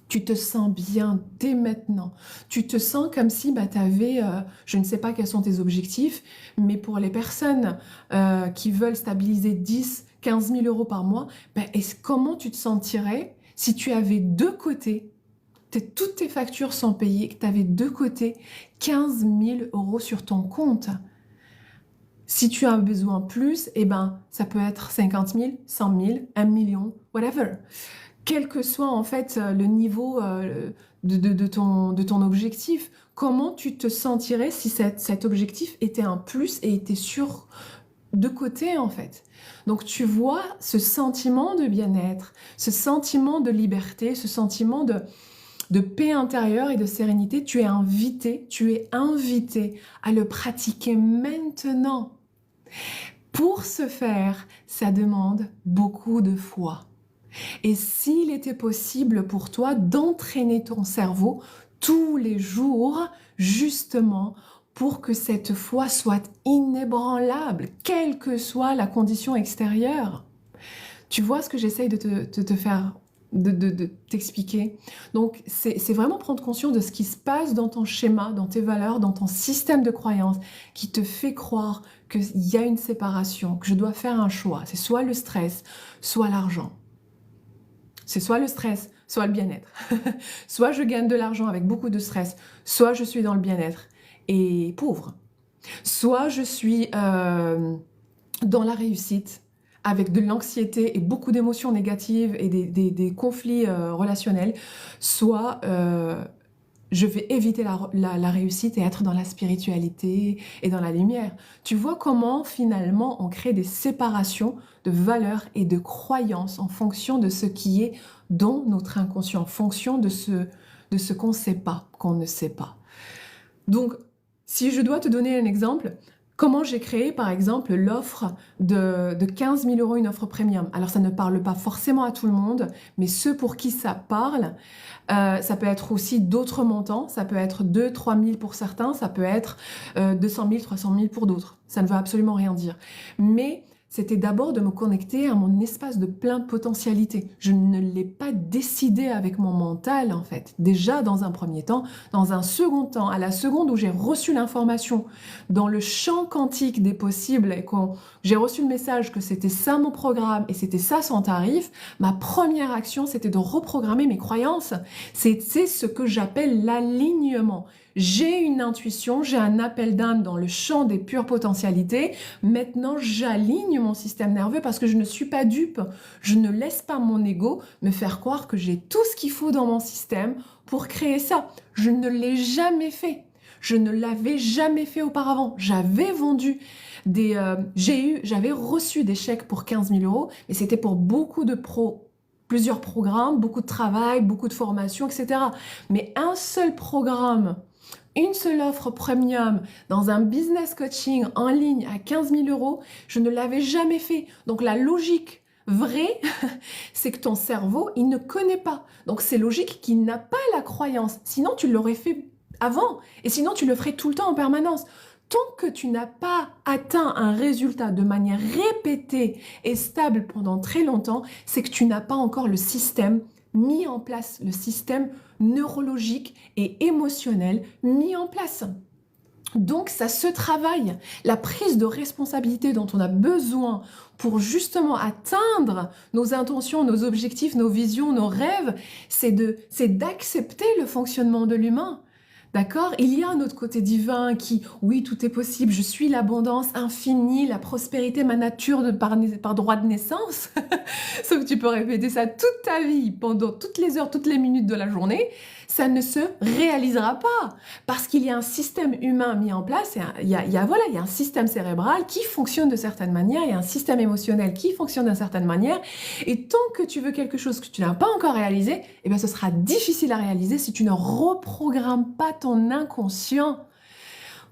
tu te sens bien dès maintenant. Tu te sens comme si tu avais, je ne sais pas quels sont tes objectifs, mais pour les personnes qui veulent stabiliser 10, 15 000 euros par mois, comment tu te sentirais si tu avais de côté, toutes tes factures sont payées, que tu avais de côté 15 000 euros sur ton compte? Si tu as besoin plus, ça peut être 50 000, 100 000, 1 million, whatever. Quel que soit en fait le niveau de ton objectif, comment tu te sentirais si cet objectif était un plus et était sur de côté en fait. Donc tu vois ce sentiment de bien-être, ce sentiment de liberté, ce sentiment de paix intérieure et de sérénité, tu es invité à le pratiquer maintenant. Pour ce faire, ça demande beaucoup de foi. Et s'il était possible pour toi d'entraîner ton cerveau tous les jours, justement, pour que cette foi soit inébranlable, quelle que soit la condition extérieure. Tu vois ce que j'essaye de te faire, de t'expliquer. Donc, c'est vraiment prendre conscience de ce qui se passe dans ton schéma, dans tes valeurs, dans ton système de croyance, qui te fait croire qu'il y a une séparation, que je dois faire un choix. C'est soit le stress, soit l'argent. C'est soit le stress, soit le bien-être. Soit je gagne de l'argent avec beaucoup de stress, soit je suis dans le bien-être et pauvre. Soit je suis dans la réussite avec de l'anxiété et beaucoup d'émotions négatives et des conflits relationnels, soit je vais éviter la réussite et être dans la spiritualité et dans la lumière. Tu vois comment finalement on crée des séparations de valeurs et de croyances en fonction de ce qui est dans notre inconscient, en fonction de ce qu'on ne sait pas, qu'on ne sait pas. Donc, si je dois te donner un exemple, comment j'ai créé par exemple l'offre de 15 000 euros, une offre premium. Alors ça ne parle pas forcément à tout le monde, mais ceux pour qui ça parle, ça peut être aussi d'autres montants, ça peut être 2 3 000 pour certains, ça peut être 200 000, 300 000 pour d'autres. Ça ne veut absolument rien dire. Mais c'était d'abord de me connecter à mon espace de pleine potentialité. Je ne l'ai pas décidé avec mon mental, en fait. Déjà, dans un premier temps. Dans un second temps, à la seconde où j'ai reçu l'information dans le champ quantique des possibles et quand j'ai reçu le message que c'était ça mon programme et c'était ça son tarif, ma première action, c'était de reprogrammer mes croyances. C'est ce que j'appelle l'alignement. J'ai une intuition, j'ai un appel d'âme dans le champ des pures potentialités. Maintenant, j'aligne mon système nerveux parce que je ne suis pas dupe. Je ne laisse pas mon ego me faire croire que j'ai tout ce qu'il faut dans mon système pour créer ça. Je ne l'ai jamais fait. Je ne l'avais jamais fait auparavant. J'avais vendu j'avais reçu des chèques pour 15 000 euros, mais c'était pour beaucoup de plusieurs programmes, beaucoup de travail, beaucoup de formation, etc. Mais un seul programme, une seule offre premium dans un business coaching en ligne à 15 000 euros, je ne l'avais jamais fait. Donc la logique vraie, c'est que ton cerveau, il ne connaît pas. Donc c'est logique qu'il n'a pas la croyance. Sinon, tu l'aurais fait avant. Et sinon, tu le ferais tout le temps en permanence. Tant que tu n'as pas atteint un résultat de manière répétée et stable pendant très longtemps, c'est que tu n'as pas encore le système mis en place, le système neurologique et émotionnel mis en place. Donc ça se travaille. La prise de responsabilité dont on a besoin pour justement atteindre nos intentions, nos objectifs, nos visions, nos rêves, c'est d'accepter le fonctionnement de l'humain. D'accord? Il y a un autre côté divin qui, oui, tout est possible, je suis l'abondance infinie, la prospérité, ma nature par droit de naissance. Sauf que tu peux répéter ça toute ta vie, pendant toutes les heures, toutes les minutes de la journée. ça ne se réalisera pas parce qu'il y a un système humain mis en place, il y a un système cérébral qui fonctionne de certaines manières, il y a un système émotionnel qui fonctionne d'une certaine manière, et tant que tu veux quelque chose que tu n'as pas encore réalisé, eh bien ce sera difficile à réaliser si tu ne reprogrammes pas ton inconscient.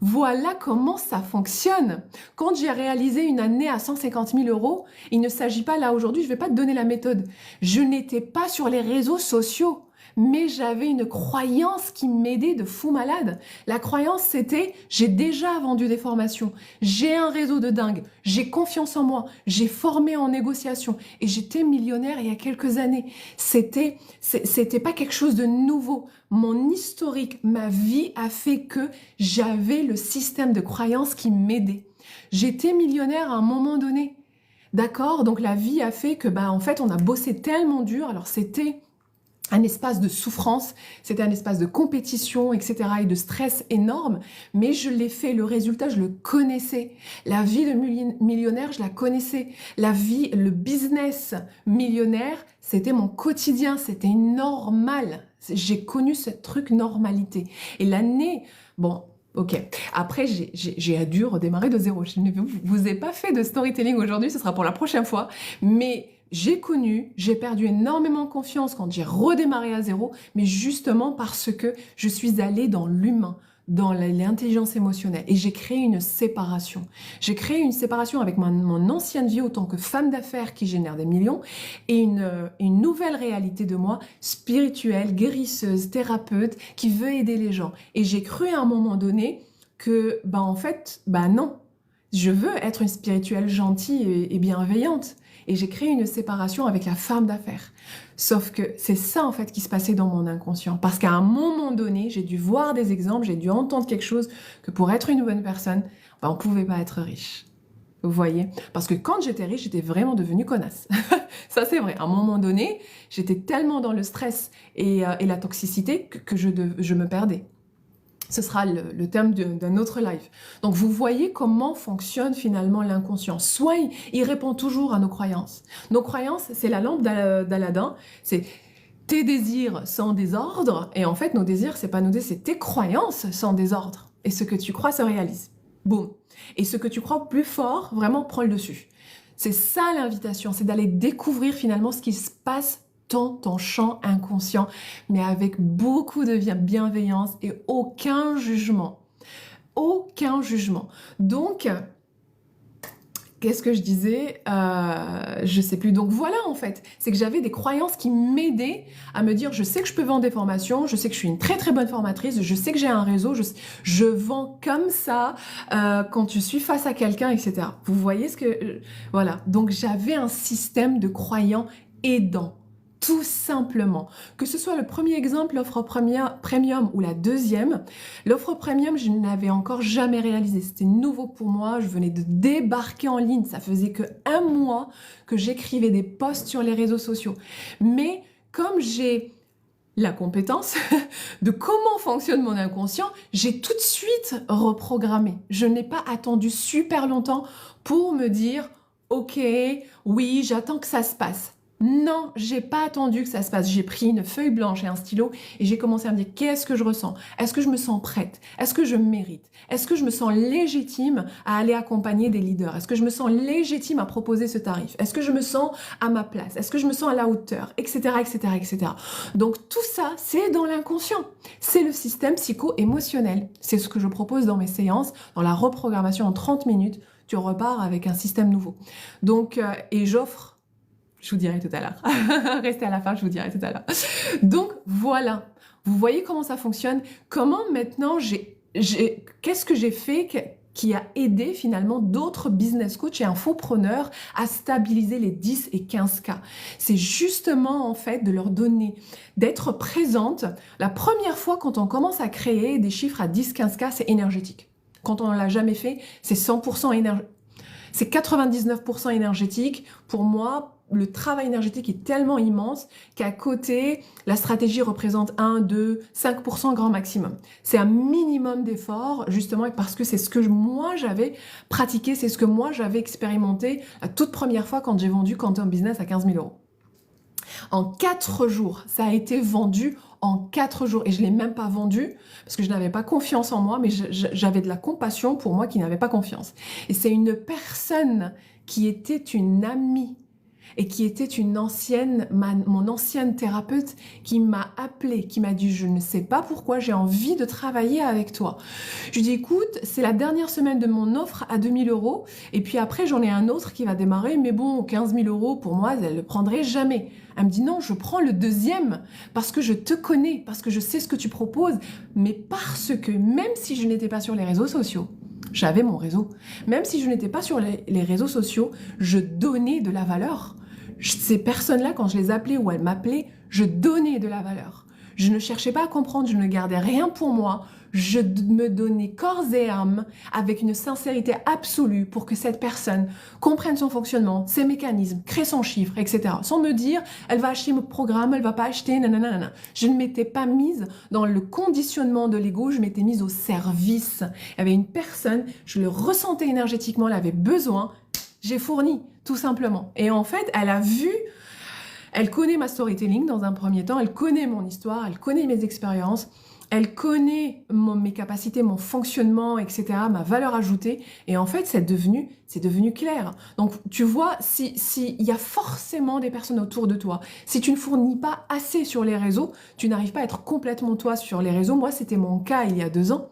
Voilà comment ça fonctionne. Quand j'ai réalisé une année à 150 000 euros, il ne s'agit pas là aujourd'hui, je ne vais pas te donner la méthode. Je n'étais pas sur les réseaux sociaux, mais j'avais une croyance qui m'aidait de fou malade. La croyance, c'était j'ai déjà vendu des formations, j'ai un réseau de dingue, j'ai confiance en moi, j'ai formé en négociation et j'étais millionnaire il y a quelques années. C'était pas quelque chose de nouveau. Mon historique, ma vie a fait que j'avais le système de croyance qui m'aidait. J'étais millionnaire à un moment donné. D'accord? Donc la vie a fait que, en fait, on a bossé tellement dur. Alors c'était un espace de souffrance, c'était un espace de compétition, etc. et de stress énorme, mais je l'ai fait, le résultat, je le connaissais. La vie de millionnaire, je la connaissais. La vie, le business millionnaire, c'était mon quotidien, c'était normal. J'ai connu ce truc normalité. Et l'année, bon, ok. Après, j'ai dû redémarrer de zéro. Je ne vous ai pas fait de storytelling aujourd'hui, ce sera pour la prochaine fois, mais j'ai perdu énormément confiance quand j'ai redémarré à zéro, mais justement parce que je suis allée dans l'humain, dans l'intelligence émotionnelle, et j'ai créé une séparation. J'ai créé une séparation avec mon ancienne vie autant que femme d'affaires qui génère des millions, et une nouvelle réalité de moi, spirituelle, guérisseuse, thérapeute, qui veut aider les gens. Et j'ai cru à un moment donné que, en fait, non, je veux être une spirituelle gentille et bienveillante. Et j'ai créé une séparation avec la femme d'affaires. Sauf que c'est ça, en fait, qui se passait dans mon inconscient. Parce qu'à un moment donné, j'ai dû voir des exemples, j'ai dû entendre quelque chose, que pour être une bonne personne, on ne pouvait pas être riche. Vous voyez? Parce que quand j'étais riche, j'étais vraiment devenue connasse. Ça, c'est vrai. À un moment donné, j'étais tellement dans le stress et la toxicité que je me perdais. Ce sera le thème d'un autre live. Donc, vous voyez comment fonctionne finalement l'inconscient. Soit il répond toujours à nos croyances. Nos croyances, c'est la lampe d'Aladin. C'est tes désirs sans désordre. Et en fait, nos désirs, c'est pas nos désirs, c'est tes croyances sans désordre. Et ce que tu crois se réalise. Boum. Et ce que tu crois plus fort, vraiment, prends le dessus. C'est ça l'invitation, c'est d'aller découvrir finalement ce qui se passe dans ton champ inconscient, mais avec beaucoup de bienveillance et aucun jugement. Aucun jugement. Donc, qu'est-ce que je disais? Je sais plus. Donc voilà, en fait, c'est que j'avais des croyances qui m'aidaient à me dire, je sais que je peux vendre des formations, je sais que je suis une très très bonne formatrice, je sais que j'ai un réseau, je vends comme ça quand je suis face à quelqu'un, etc. Vous voyez ce que... voilà. Donc j'avais un système de croyants aidants. Tout simplement. Que ce soit le premier exemple, l'offre premium ou la deuxième, l'offre premium, je ne l'avais encore jamais réalisée. C'était nouveau pour moi. Je venais de débarquer en ligne. Ça faisait que 1 mois que j'écrivais des posts sur les réseaux sociaux. Mais comme j'ai la compétence de comment fonctionne mon inconscient, j'ai tout de suite reprogrammé. Je n'ai pas attendu super longtemps pour me dire « Ok, oui, j'attends que ça se passe ». Non, j'ai pas attendu que ça se passe. J'ai pris une feuille blanche et un stylo et j'ai commencé à me dire qu'est-ce que je ressens? Est-ce que je me sens prête? Est-ce que je mérite? Est-ce que je me sens légitime à aller accompagner des leaders? Est-ce que je me sens légitime à proposer ce tarif? Est-ce que je me sens à ma place? Est-ce que je me sens à la hauteur? Etc, etc, etc. Donc tout ça, c'est dans l'inconscient. C'est le système psycho-émotionnel. C'est ce que je propose dans mes séances, dans la reprogrammation en 30 minutes. Tu repars avec un système nouveau. Donc, et j'offre, je vous dirai tout à l'heure. Restez à la fin, je vous dirai tout à l'heure. Donc, voilà. Vous voyez comment ça fonctionne? Comment maintenant, qu'est-ce que j'ai fait qui a aidé finalement d'autres business coachs et infopreneurs à stabiliser les 10 et 15K? C'est justement en fait de leur donner, d'être présente. La première fois quand on commence à créer des chiffres à 10-15K, c'est énergétique. Quand on ne l'a jamais fait, c'est 100% énergétique. C'est 99% énergétique. Pour moi, le travail énergétique est tellement immense qu'à côté, la stratégie représente 1, 2, 5% grand maximum. C'est un minimum d'effort, justement, parce que c'est ce que moi j'avais pratiqué, c'est ce que moi j'avais expérimenté la toute première fois quand j'ai vendu Quantum Business à 15 000 euros. En 4 jours, ça a été vendu en 4 jours. Et je ne l'ai même pas vendu parce que je n'avais pas confiance en moi, mais j'avais de la compassion pour moi qui n'avais pas confiance. Et c'est une personne qui était une amie et qui était mon ancienne thérapeute qui m'a appelée, qui m'a dit « Je ne sais pas pourquoi, j'ai envie de travailler avec toi. » Je lui dis « Écoute, c'est la dernière semaine de mon offre à 2 000 euros et puis après j'en ai un autre qui va démarrer, mais bon, 15 000 euros pour moi, elle ne le prendrait jamais. » Elle me dit « Non, je prends le deuxième parce que je te connais, parce que je sais ce que tu proposes, mais parce que même si je n'étais pas sur les réseaux sociaux, j'avais mon réseau. Même si je n'étais pas sur les réseaux sociaux, je donnais de la valeur. Ces personnes-là, quand je les appelais ou elles m'appelaient, je donnais de la valeur. Je ne cherchais pas à comprendre, je ne gardais rien pour moi. Je me donnais corps et âme avec une sincérité absolue pour que cette personne comprenne son fonctionnement, ses mécanismes, crée son chiffre, etc. Sans me dire, elle va acheter mon programme, elle va pas acheter, nanana. Je ne m'étais pas mise dans le conditionnement de l'ego, je m'étais mise au service. Il y avait une personne, je le ressentais énergétiquement, elle avait besoin, j'ai fourni, tout simplement. Et en fait, elle connaît ma storytelling dans un premier temps, elle connaît mon histoire, elle connaît mes expériences, elle connaît mes capacités, mon fonctionnement, etc., ma valeur ajoutée. Et en fait, c'est devenu clair. Donc, tu vois, il y a forcément des personnes autour de toi. Si tu ne fournis pas assez sur les réseaux, tu n'arrives pas à être complètement toi sur les réseaux. Moi, c'était mon cas il y a 2 ans.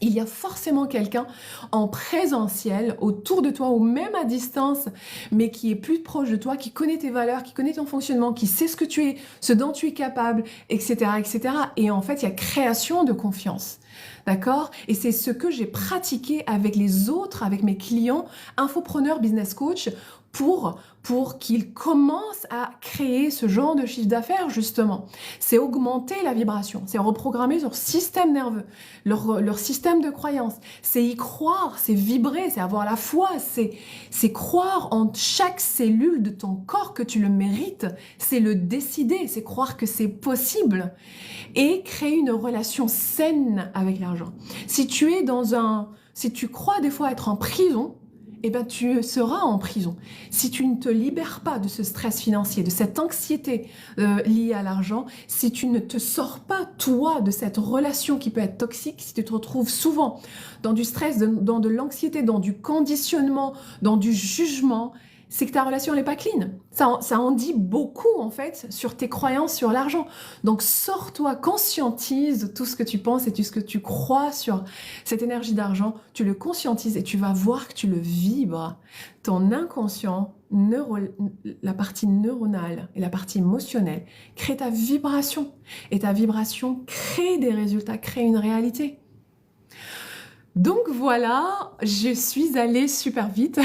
Il y a forcément quelqu'un en présentiel autour de toi ou même à distance, mais qui est plus proche de toi, qui connaît tes valeurs, qui connaît ton fonctionnement, qui sait ce que tu es, ce dont tu es capable, etc., etc. Et en fait, il y a création de confiance. D'accord? Et c'est ce que j'ai pratiqué avec les autres, avec mes clients, infopreneurs, business coach, pour qu'ils commencent à créer ce genre de chiffre d'affaires, justement. C'est augmenter la vibration, c'est reprogrammer leur système nerveux, leur système de croyance. C'est y croire, c'est vibrer, c'est avoir la foi, c'est croire en chaque cellule de ton corps que tu le mérites, c'est le décider, c'est croire que c'est possible et créer une relation saine avec l'argent. Si tu crois des fois être en prison, eh ben, tu seras en prison. Si tu ne te libères pas de ce stress financier, de cette anxiété liée à l'argent, si tu ne te sors pas, toi, de cette relation qui peut être toxique, si tu te retrouves souvent dans du stress, dans de l'anxiété, dans du conditionnement, dans du jugement, c'est que ta relation n'est pas clean. Ça en dit beaucoup, en fait, sur tes croyances sur l'argent. Donc, sors-toi, conscientise tout ce que tu penses et tout ce que tu crois sur cette énergie d'argent. Tu le conscientises et tu vas voir que tu le vibres. Ton inconscient, la partie neuronale et la partie émotionnelle, crée ta vibration. Et ta vibration crée des résultats, crée une réalité. Donc voilà, je suis allée super vite.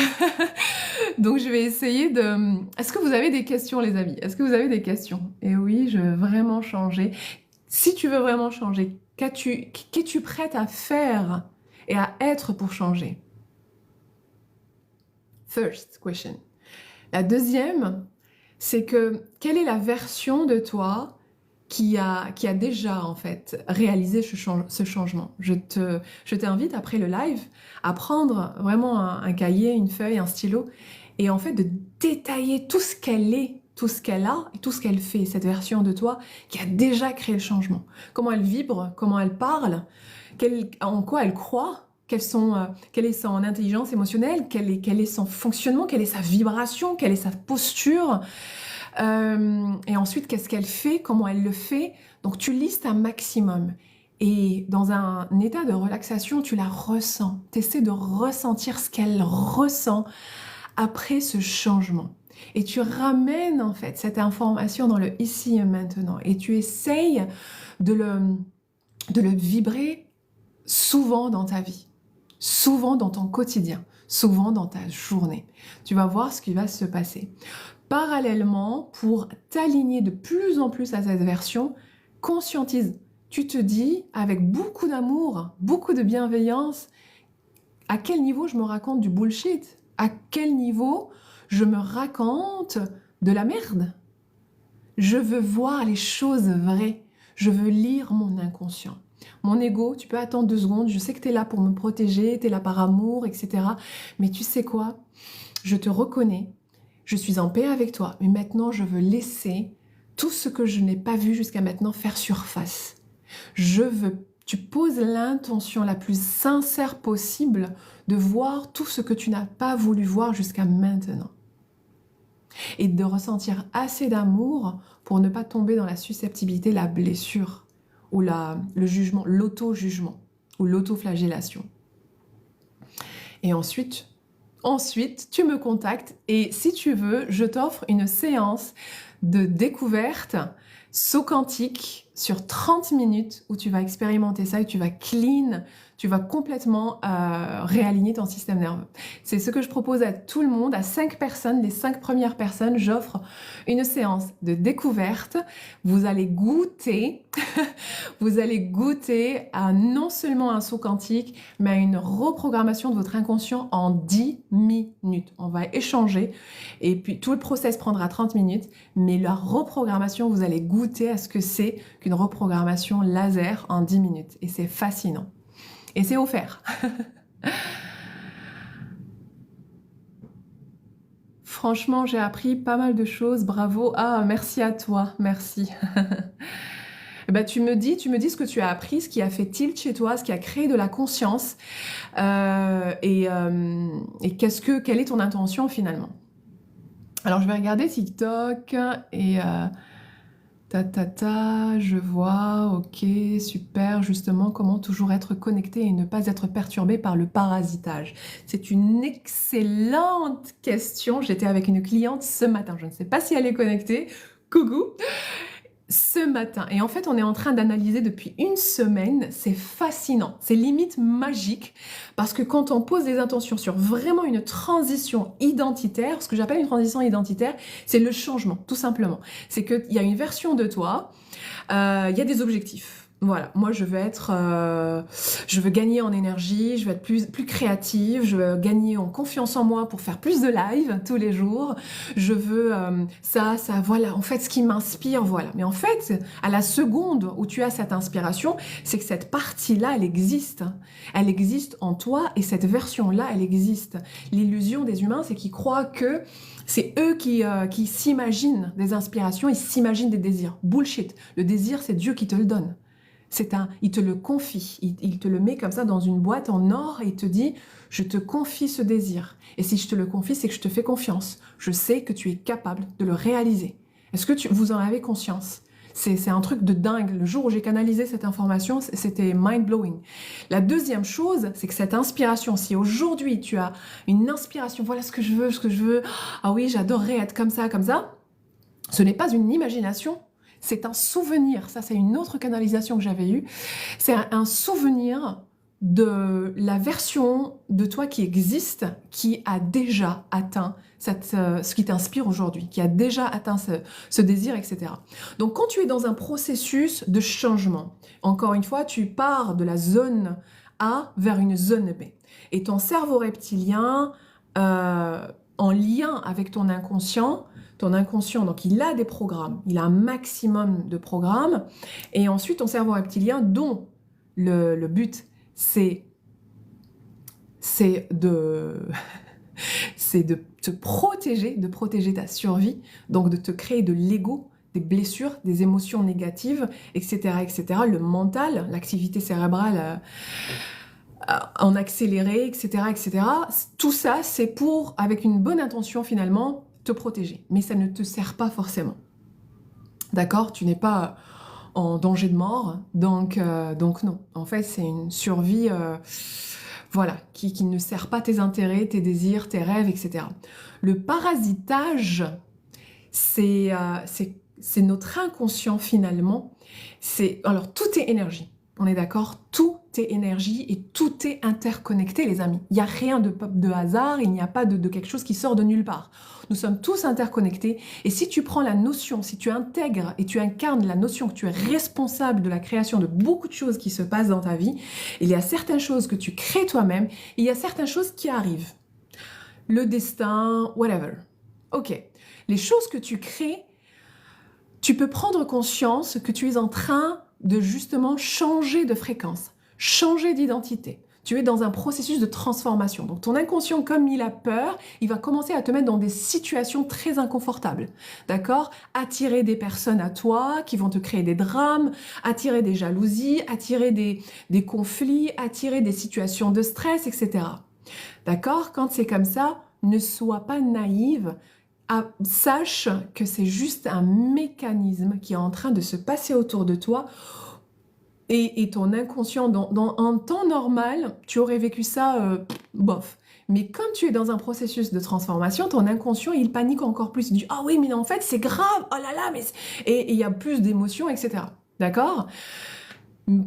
Donc je vais essayer de... Est-ce que vous avez des questions, les amis? Est-ce que vous avez des questions? Et oui, je veux vraiment changer. Si tu veux vraiment changer, qu'es-tu prête à faire et à être pour changer? First question. La deuxième, c'est que quelle est la version de toi qui a déjà en fait réalisé ce changement. Je t'invite après le live à prendre vraiment un cahier, une feuille, un stylo et en fait de détailler tout ce qu'elle est, tout ce qu'elle a et tout ce qu'elle fait, cette version de toi qui a déjà créé le changement. Comment elle vibre, comment elle parle, en quoi elle croit, quelle est son intelligence émotionnelle, quel est son fonctionnement, quelle est sa vibration, quelle est sa posture. Et ensuite, qu'est-ce qu'elle fait, comment elle le fait. Donc, tu listes un maximum. Et dans un état de relaxation, tu la ressens. Tu essaies de ressentir ce qu'elle ressent après ce changement. Et tu ramènes en fait cette information dans le ici et maintenant. Et tu essayes de le vibrer souvent dans ta vie, souvent dans ton quotidien, souvent dans ta journée. Tu vas voir ce qui va se passer. Parallèlement, pour t'aligner de plus en plus à cette version, conscientise. Tu te dis, avec beaucoup d'amour, beaucoup de bienveillance, à quel niveau je me raconte du bullshit? À quel niveau je me raconte de la merde? Je veux voir les choses vraies. Je veux lire mon inconscient. Mon ego, tu peux attendre 2 secondes, je sais que tu es là pour me protéger, tu es là par amour, etc. Mais tu sais quoi? Je te reconnais. Je suis en paix avec toi, mais maintenant je veux laisser tout ce que je n'ai pas vu jusqu'à maintenant faire surface. Tu poses l'intention la plus sincère possible de voir tout ce que tu n'as pas voulu voir jusqu'à maintenant. Et de ressentir assez d'amour pour ne pas tomber dans la susceptibilité, la blessure, ou le jugement, l'auto-jugement, ou l'autoflagellation. Et ensuite, tu me contactes et si tu veux, je t'offre une séance de découverte saut quantique sur 30 minutes où tu vas expérimenter ça et tu vas complètement réaligner ton système nerveux. C'est ce que je propose à tout le monde, à 5 personnes, les 5 premières personnes, j'offre une séance de découverte. Vous allez goûter, à non seulement un saut quantique, mais à une reprogrammation de votre inconscient en 10 minutes. On va échanger et puis tout le process prendra 30 minutes, mais la reprogrammation, vous allez goûter à ce que c'est qu'une reprogrammation laser en 10 minutes. Et c'est fascinant. Et c'est offert. Franchement, j'ai appris pas mal de choses. Bravo. Ah, merci à toi. Merci. Ben, tu me dis ce que tu as appris, ce qui a fait tilt chez toi, ce qui a créé de la conscience. Et quelle est ton intention finalement? Alors, je vais regarder TikTok et... je vois, ok, super, justement, comment toujours être connecté et ne pas être perturbé par le parasitage. C'est une excellente question. J'étais avec une cliente ce matin, je ne sais pas si elle est connectée, coucou, ce matin. Et en fait, on est en train d'analyser depuis une semaine, c'est fascinant, c'est limite magique, parce que quand on pose des intentions sur vraiment une transition identitaire, ce que j'appelle une transition identitaire, c'est le changement, tout simplement. C'est qu'il y a une version de toi, il y a des objectifs. Voilà, moi je veux gagner en énergie, je veux être plus créative, je veux gagner en confiance en moi pour faire plus de live tous les jours, je veux voilà, en fait ce qui m'inspire, voilà. Mais en fait, à la seconde où tu as cette inspiration, c'est que cette partie-là, elle existe en toi et cette version-là, elle existe. L'illusion des humains, c'est qu'ils croient que c'est eux qui s'imaginent des inspirations, ils s'imaginent des désirs. Bullshit, le désir c'est Dieu qui te le donne. Il te le confie, il te le met comme ça dans une boîte en or et il te dit « je te confie ce désir ». Et si je te le confie, c'est que je te fais confiance. Je sais que tu es capable de le réaliser. Est-ce que vous en avez conscience? C'est un truc de dingue. Le jour où j'ai canalisé cette information, c'était mind-blowing. La deuxième chose, c'est que cette inspiration, si aujourd'hui tu as une inspiration, voilà ce que je veux, ah oui, j'adorerais être comme ça, ce n'est pas une imagination, c'est un souvenir. Ça, c'est une autre canalisation que j'avais eue. C'est un souvenir de la version de toi qui existe, qui a déjà atteint ce qui t'inspire aujourd'hui, qui a déjà atteint ce désir, etc. Donc, quand tu es dans un processus de changement, encore une fois, tu pars de la zone A vers une zone B. Et ton cerveau reptilien, en lien avec ton inconscient, donc il a des programmes, il a un maximum de programmes, et ensuite ton cerveau reptilien, dont le but, c'est de te protéger, de protéger ta survie, donc de te créer de l'ego, des blessures, des émotions négatives, etc., etc., le mental, l'activité cérébrale en accéléré, etc., etc. Tout ça, c'est pour, avec une bonne intention finalement, te protéger. Mais ça ne te sert pas forcément. D'accord? Tu n'es pas en danger de mort, donc non. En fait, c'est une survie voilà, qui ne sert pas tes intérêts, tes désirs, tes rêves, etc. Le parasitage, c'est notre inconscient finalement. Alors, tout est énergie. On est d'accord? Tout est énergie et tout est interconnecté, les amis. Il n'y a rien de hasard, il n'y a pas de quelque chose qui sort de nulle part. Nous sommes tous interconnectés et si tu prends la notion, si tu intègres et tu incarnes la notion que tu es responsable de la création de beaucoup de choses qui se passent dans ta vie, il y a certaines choses que tu crées toi-même, il y a certaines choses qui arrivent. Le destin, whatever. Ok. Les choses que tu crées, tu peux prendre conscience que tu es en train de justement changer de fréquence, changer d'identité, Tu es dans un processus de transformation. Donc ton inconscient, comme il a peur, il va commencer à te mettre dans des situations très inconfortables. D'accord? Attirer des personnes à toi qui vont te créer des drames, attirer des jalousies, attirer des conflits, attirer des situations de stress, etc. D'accord? Quand c'est comme ça, ne sois pas naïve. Sache que c'est juste un mécanisme qui est en train de se passer autour de toi et ton inconscient, en temps normal, tu aurais vécu ça, bof. Mais comme tu es dans un processus de transformation, ton inconscient, il panique encore plus. Il dit, ah oui, mais en fait, c'est grave, oh là là, mais... Et il y a plus d'émotions, etc. D'accord?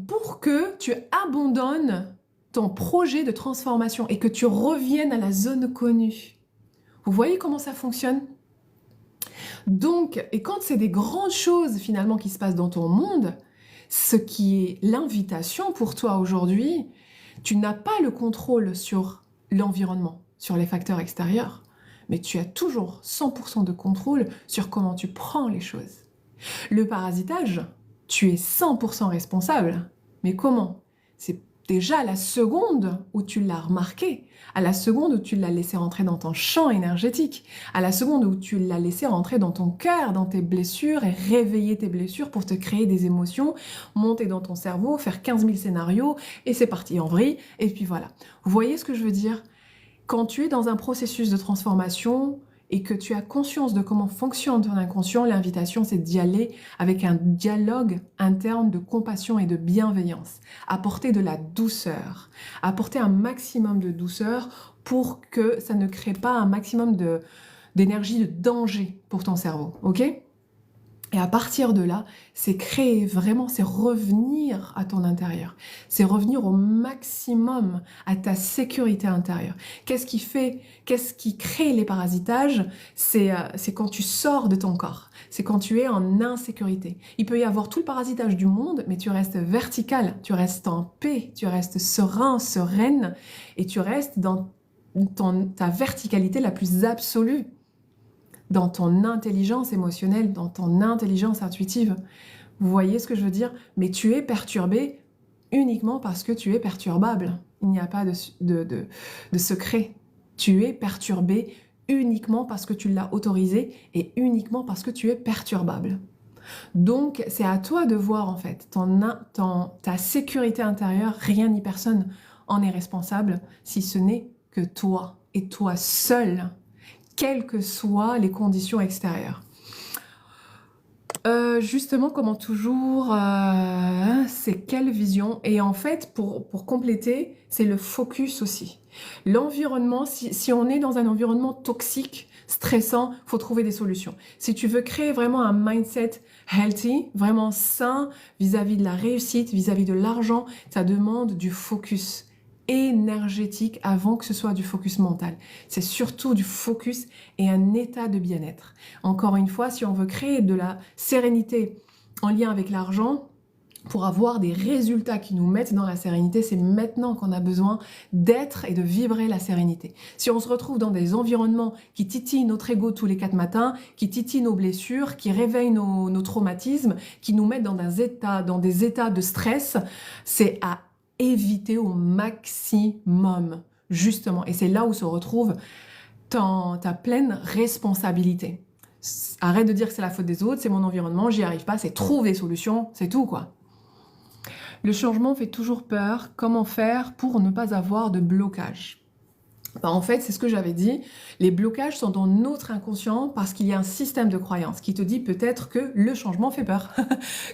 Pour que tu abandonnes ton projet de transformation et que tu reviennes à la zone connue. Vous voyez comment ça fonctionne? Donc, et quand c'est des grandes choses finalement qui se passent dans ton monde, ce qui est l'invitation pour toi aujourd'hui, tu n'as pas le contrôle sur l'environnement, sur les facteurs extérieurs, mais tu as toujours 100% de contrôle sur comment tu prends les choses. Le parasitage, tu es 100% responsable, mais comment? C'est déjà à la seconde où tu l'as remarqué, à la seconde où tu l'as laissé rentrer dans ton champ énergétique, à la seconde où tu l'as laissé rentrer dans ton cœur, dans tes blessures et réveiller tes blessures pour te créer des émotions, monter dans ton cerveau, faire 15 000 scénarios et c'est parti en vrille et puis voilà. Vous voyez ce que je veux dire? Quand tu es dans un processus de transformation et que tu as conscience de comment fonctionne ton inconscient, l'invitation c'est d'y aller avec un dialogue interne de compassion et de bienveillance. Apporter de la douceur, apporter un maximum de douceur pour que ça ne crée pas un maximum d'énergie de danger pour ton cerveau, ok? Et à partir de là, c'est créer vraiment, c'est revenir à ton intérieur. C'est revenir au maximum à ta sécurité intérieure. Qu'est-ce qui crée les parasitages? C'est quand tu sors de ton corps. C'est quand tu es en insécurité. Il peut y avoir tout le parasitage du monde, mais tu restes vertical, tu restes en paix, tu restes serein, sereine, et tu restes dans ta verticalité la plus absolue, dans ton intelligence émotionnelle, dans ton intelligence intuitive. Vous voyez ce que je veux dire? Mais tu es perturbé uniquement parce que tu es perturbable. Il n'y a pas de secret. Tu es perturbé uniquement parce que tu l'as autorisé et uniquement parce que tu es perturbable. Donc, c'est à toi de voir en fait ta sécurité intérieure, rien ni personne en est responsable si ce n'est que toi et toi seul, quelles que soient les conditions extérieures. Justement, comment toujours, c'est quelle vision? Et en fait, pour compléter, c'est le focus aussi. L'environnement, si on est dans un environnement toxique, stressant, faut trouver des solutions. Si tu veux créer vraiment un mindset healthy, vraiment sain vis-à-vis de la réussite, vis-à-vis de l'argent, ça demande du focus énergétique avant que ce soit du focus mental. C'est surtout du focus et un état de bien-être. Encore une fois, si on veut créer de la sérénité en lien avec l'argent, pour avoir des résultats qui nous mettent dans la sérénité, c'est maintenant qu'on a besoin d'être et de vibrer la sérénité. Si on se retrouve dans des environnements qui titillent notre ego tous les 4 matins, qui titillent nos blessures, qui réveillent nos traumatismes, qui nous mettent dans des états de stress, c'est à éviter au maximum, justement. Et c'est là où se retrouve ta pleine responsabilité. Arrête de dire que c'est la faute des autres, c'est mon environnement, j'y arrive pas, c'est trouve des solutions, c'est tout, quoi. Le changement fait toujours peur. Comment faire pour ne pas avoir de blocage? En fait, c'est ce que j'avais dit, les blocages sont dans notre inconscient parce qu'il y a un système de croyance qui te dit peut-être que le changement fait peur,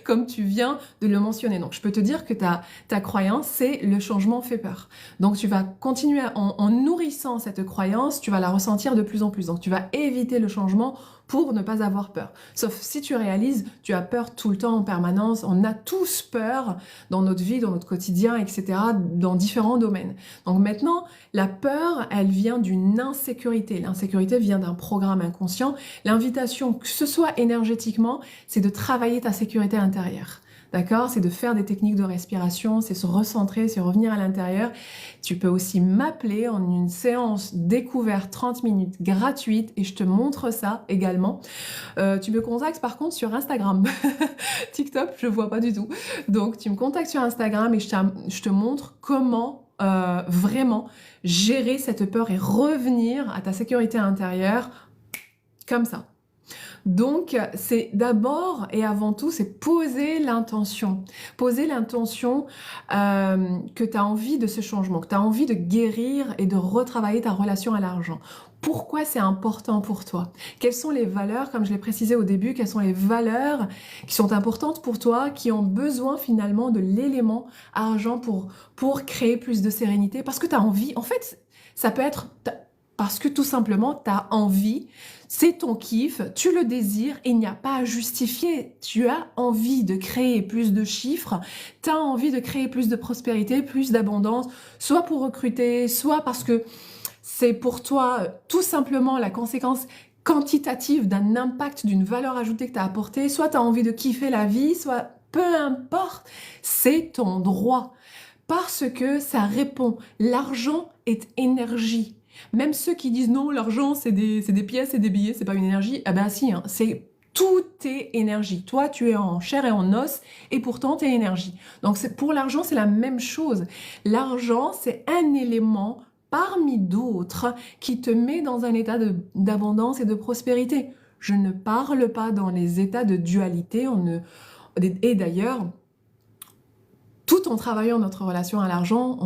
comme tu viens de le mentionner. Donc, je peux te dire que ta croyance, c'est le changement fait peur. Donc, tu vas continuer en nourrissant cette croyance, tu vas la ressentir de plus en plus. Donc, tu vas éviter le changement pour ne pas avoir peur. Sauf si tu réalises, tu as peur tout le temps en permanence. On a tous peur dans notre vie, dans notre quotidien, etc., dans différents domaines. Donc maintenant, la peur, elle vient d'une insécurité. L'insécurité vient d'un programme inconscient. L'invitation, que ce soit énergétiquement, c'est de travailler ta sécurité intérieure. D'accord? C'est de faire des techniques de respiration, c'est se recentrer, c'est revenir à l'intérieur. Tu peux aussi m'appeler en une séance découverte 30 minutes gratuite et je te montre ça également. Tu me contactes par contre sur Instagram. TikTok, je vois pas du tout. Donc tu me contactes sur Instagram et je te montre comment vraiment gérer cette peur et revenir à ta sécurité intérieure comme ça. Donc, c'est d'abord et avant tout, c'est poser l'intention. Poser l'intention que tu as envie de ce changement, que tu as envie de guérir et de retravailler ta relation à l'argent. Pourquoi c'est important pour toi? Quelles sont les valeurs, comme je l'ai précisé au début, quelles sont les valeurs qui sont importantes pour toi, qui ont besoin finalement de l'élément argent pour créer plus de sérénité? Parce que tu as envie, en fait, ça peut être parce que tout simplement, tu as envie, c'est ton kiff, tu le désires, et il n'y a pas à justifier. Tu as envie de créer plus de chiffres, tu as envie de créer plus de prospérité, plus d'abondance, soit pour recruter, soit parce que c'est pour toi tout simplement la conséquence quantitative d'un impact, d'une valeur ajoutée que tu as apportée, soit tu as envie de kiffer la vie, soit peu importe, c'est ton droit. Parce que ça répond. L'argent est énergie. Même ceux qui disent non, l'argent c'est des pièces, c'est des billets, c'est pas une énergie. Ah ben si, hein, tout est énergie. Toi, tu es en chair et en os, et pourtant tu es énergie. Donc pour l'argent, c'est la même chose. L'argent, c'est un élément parmi d'autres qui te met dans un état d'abondance et de prospérité. Je ne parle pas dans les états de dualité. Et d'ailleurs, tout en travaillant notre relation à l'argent,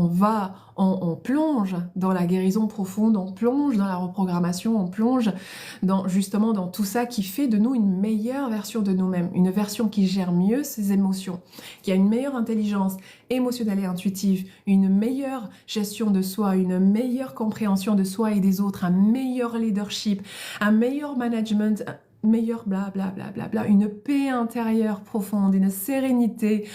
on plonge dans la guérison profonde, on plonge dans la reprogrammation, on plonge justement dans tout ça qui fait de nous une meilleure version de nous-mêmes, une version qui gère mieux ses émotions, qui a une meilleure intelligence émotionnelle et intuitive, une meilleure gestion de soi, une meilleure compréhension de soi et des autres, un meilleur leadership, un meilleur management, meilleur blablabla, une paix intérieure profonde, une sérénité,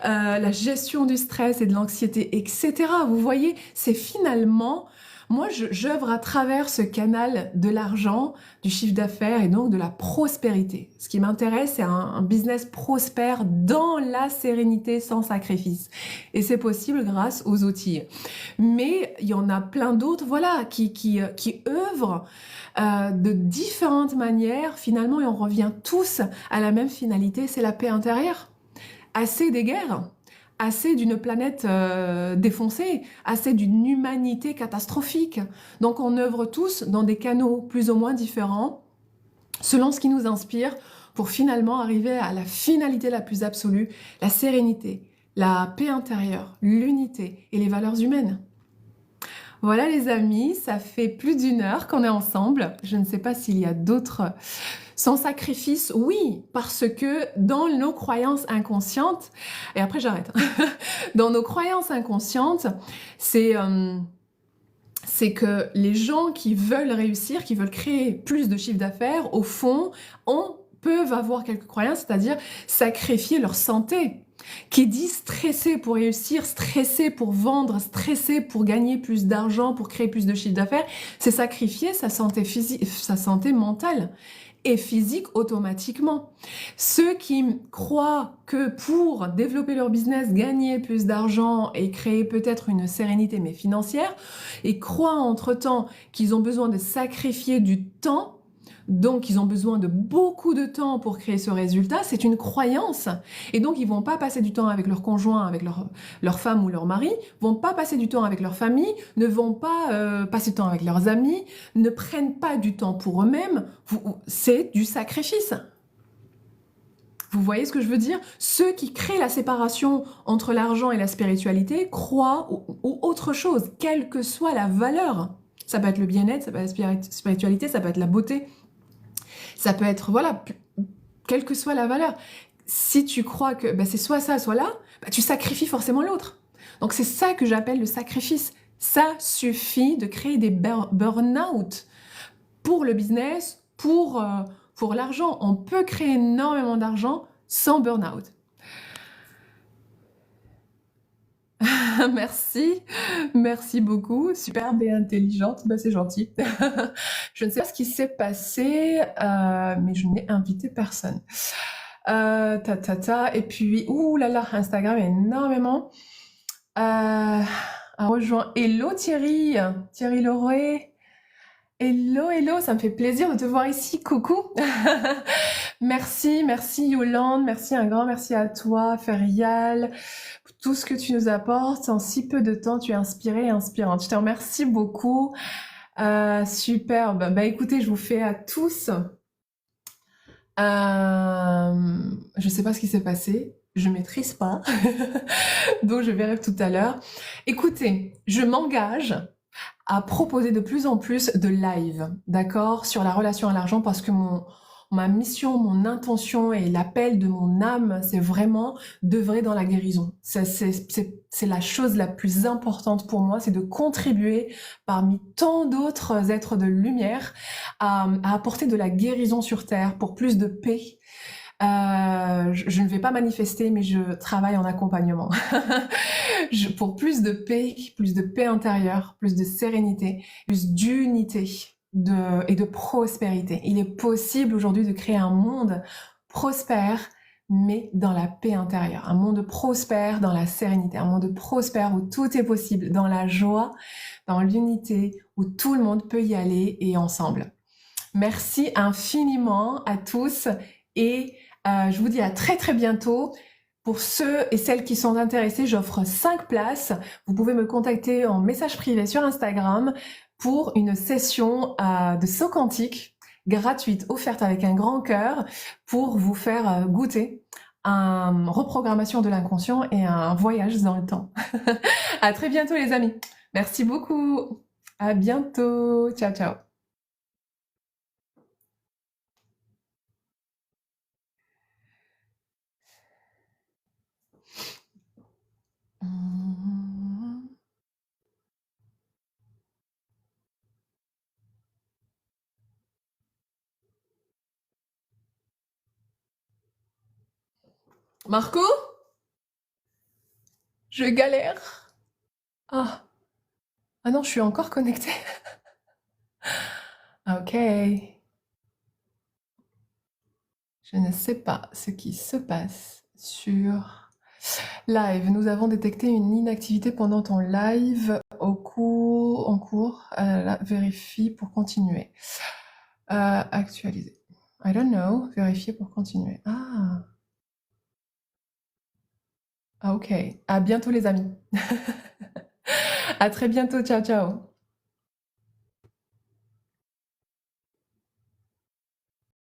la gestion du stress et de l'anxiété, etc. Vous voyez, c'est finalement, moi j'œuvre à travers ce canal de l'argent, du chiffre d'affaires et donc de la prospérité. Ce qui m'intéresse, c'est un business prospère dans la sérénité sans sacrifice. Et c'est possible grâce aux outils. Mais il y en a plein d'autres, voilà, qui œuvrent de différentes manières, finalement, et on revient tous à la même finalité, c'est la paix intérieure. Assez des guerres, assez d'une planète défoncée, assez d'une humanité catastrophique. Donc on œuvre tous dans des canaux plus ou moins différents, selon ce qui nous inspire, pour finalement arriver à la finalité la plus absolue, la sérénité, la paix intérieure, l'unité et les valeurs humaines. Voilà les amis, ça fait plus d'1 heure qu'on est ensemble. Je ne sais pas s'il y a d'autres... Sans sacrifice, oui, parce que dans nos croyances inconscientes, et après j'arrête, dans nos croyances inconscientes, c'est que les gens qui veulent réussir, qui veulent créer plus de chiffre d'affaires, au fond, peuvent avoir quelques croyances, c'est-à-dire sacrifier leur santé. Qui dit stresser pour réussir, stresser pour vendre, stresser pour gagner plus d'argent, pour créer plus de chiffre d'affaires, c'est sacrifier sa santé physique, sa santé mentale et physique automatiquement. Ceux qui croient que pour développer leur business, gagner plus d'argent et créer peut-être une sérénité mais financière, et croient entre-temps qu'ils ont besoin de sacrifier du temps, donc ils ont besoin de beaucoup de temps pour créer ce résultat, c'est une croyance. Et donc ils vont pas passer du temps avec leur conjoint, avec leur femme ou leur mari, vont pas passer du temps avec leur famille, ne vont pas passer du temps avec leurs amis, ne prennent pas du temps pour eux-mêmes. C'est du sacrifice. Vous voyez ce que je veux dire? Ceux qui créent la séparation entre l'argent et la spiritualité croient ou autre chose, quelle que soit la valeur. Ça peut être le bien-être, ça peut être la spiritualité, ça peut être la beauté. Ça peut être, voilà, quelle que soit la valeur. Si tu crois que c'est soit ça, soit là, tu sacrifies forcément l'autre. Donc c'est ça que j'appelle le sacrifice. Ça suffit de créer des burn-out pour le business, pour l'argent. On peut créer énormément d'argent sans burn-out. Merci beaucoup, superbe et intelligente, c'est gentil. Je ne sais pas ce qui s'est passé, mais je n'ai invité personne. Et puis, ouh là là, Instagram énormément. A rejoint. Hello Thierry Leroy. Hello, ça me fait plaisir de te voir ici, coucou. Merci Yolande, merci un grand merci à toi, Ferial, tout ce que tu nous apportes. En si peu de temps, tu es inspirée et inspirante. Je te remercie beaucoup. Superbe. Bah écoutez, je vous fais à tous. Je sais pas ce qui s'est passé. Je maîtrise pas. Donc je verrai tout à l'heure. Écoutez, je m'engage à proposer de plus en plus de live, d'accord, sur la relation à l'argent parce que ma mission, mon intention et l'appel de mon âme, c'est vraiment d'œuvrer dans la guérison. C'est la chose la plus importante pour moi, c'est de contribuer parmi tant d'autres êtres de lumière à apporter de la guérison sur Terre pour plus de paix. Je ne vais pas manifester, mais je travaille en accompagnement. Pour plus de paix intérieure, plus de sérénité, plus d'unité et de prospérité. Il est possible aujourd'hui de créer un monde prospère, mais dans la paix intérieure. Un monde prospère dans la sérénité. Un monde prospère où tout est possible, dans la joie, dans l'unité, où tout le monde peut y aller et ensemble. Merci infiniment à tous et je vous dis à très très bientôt. Pour ceux et celles qui sont intéressés, j'offre 5 places. Vous pouvez me contacter en message privé sur Instagram pour une session de saut quantique gratuite, offerte avec un grand cœur pour vous faire goûter une reprogrammation de l'inconscient et un voyage dans le temps. À très bientôt les amis. Merci beaucoup. À bientôt. Ciao, ciao. Marco? Je galère. Ah. Ah non, je suis encore connectée. Ok. Je ne sais pas ce qui se passe sur live. Nous avons détecté une inactivité pendant ton live en cours. Vérifie pour continuer. Actualiser. I don't know. Vérifier pour continuer. Ah. Ah, ok. À bientôt les amis. À très bientôt. Ciao, ciao.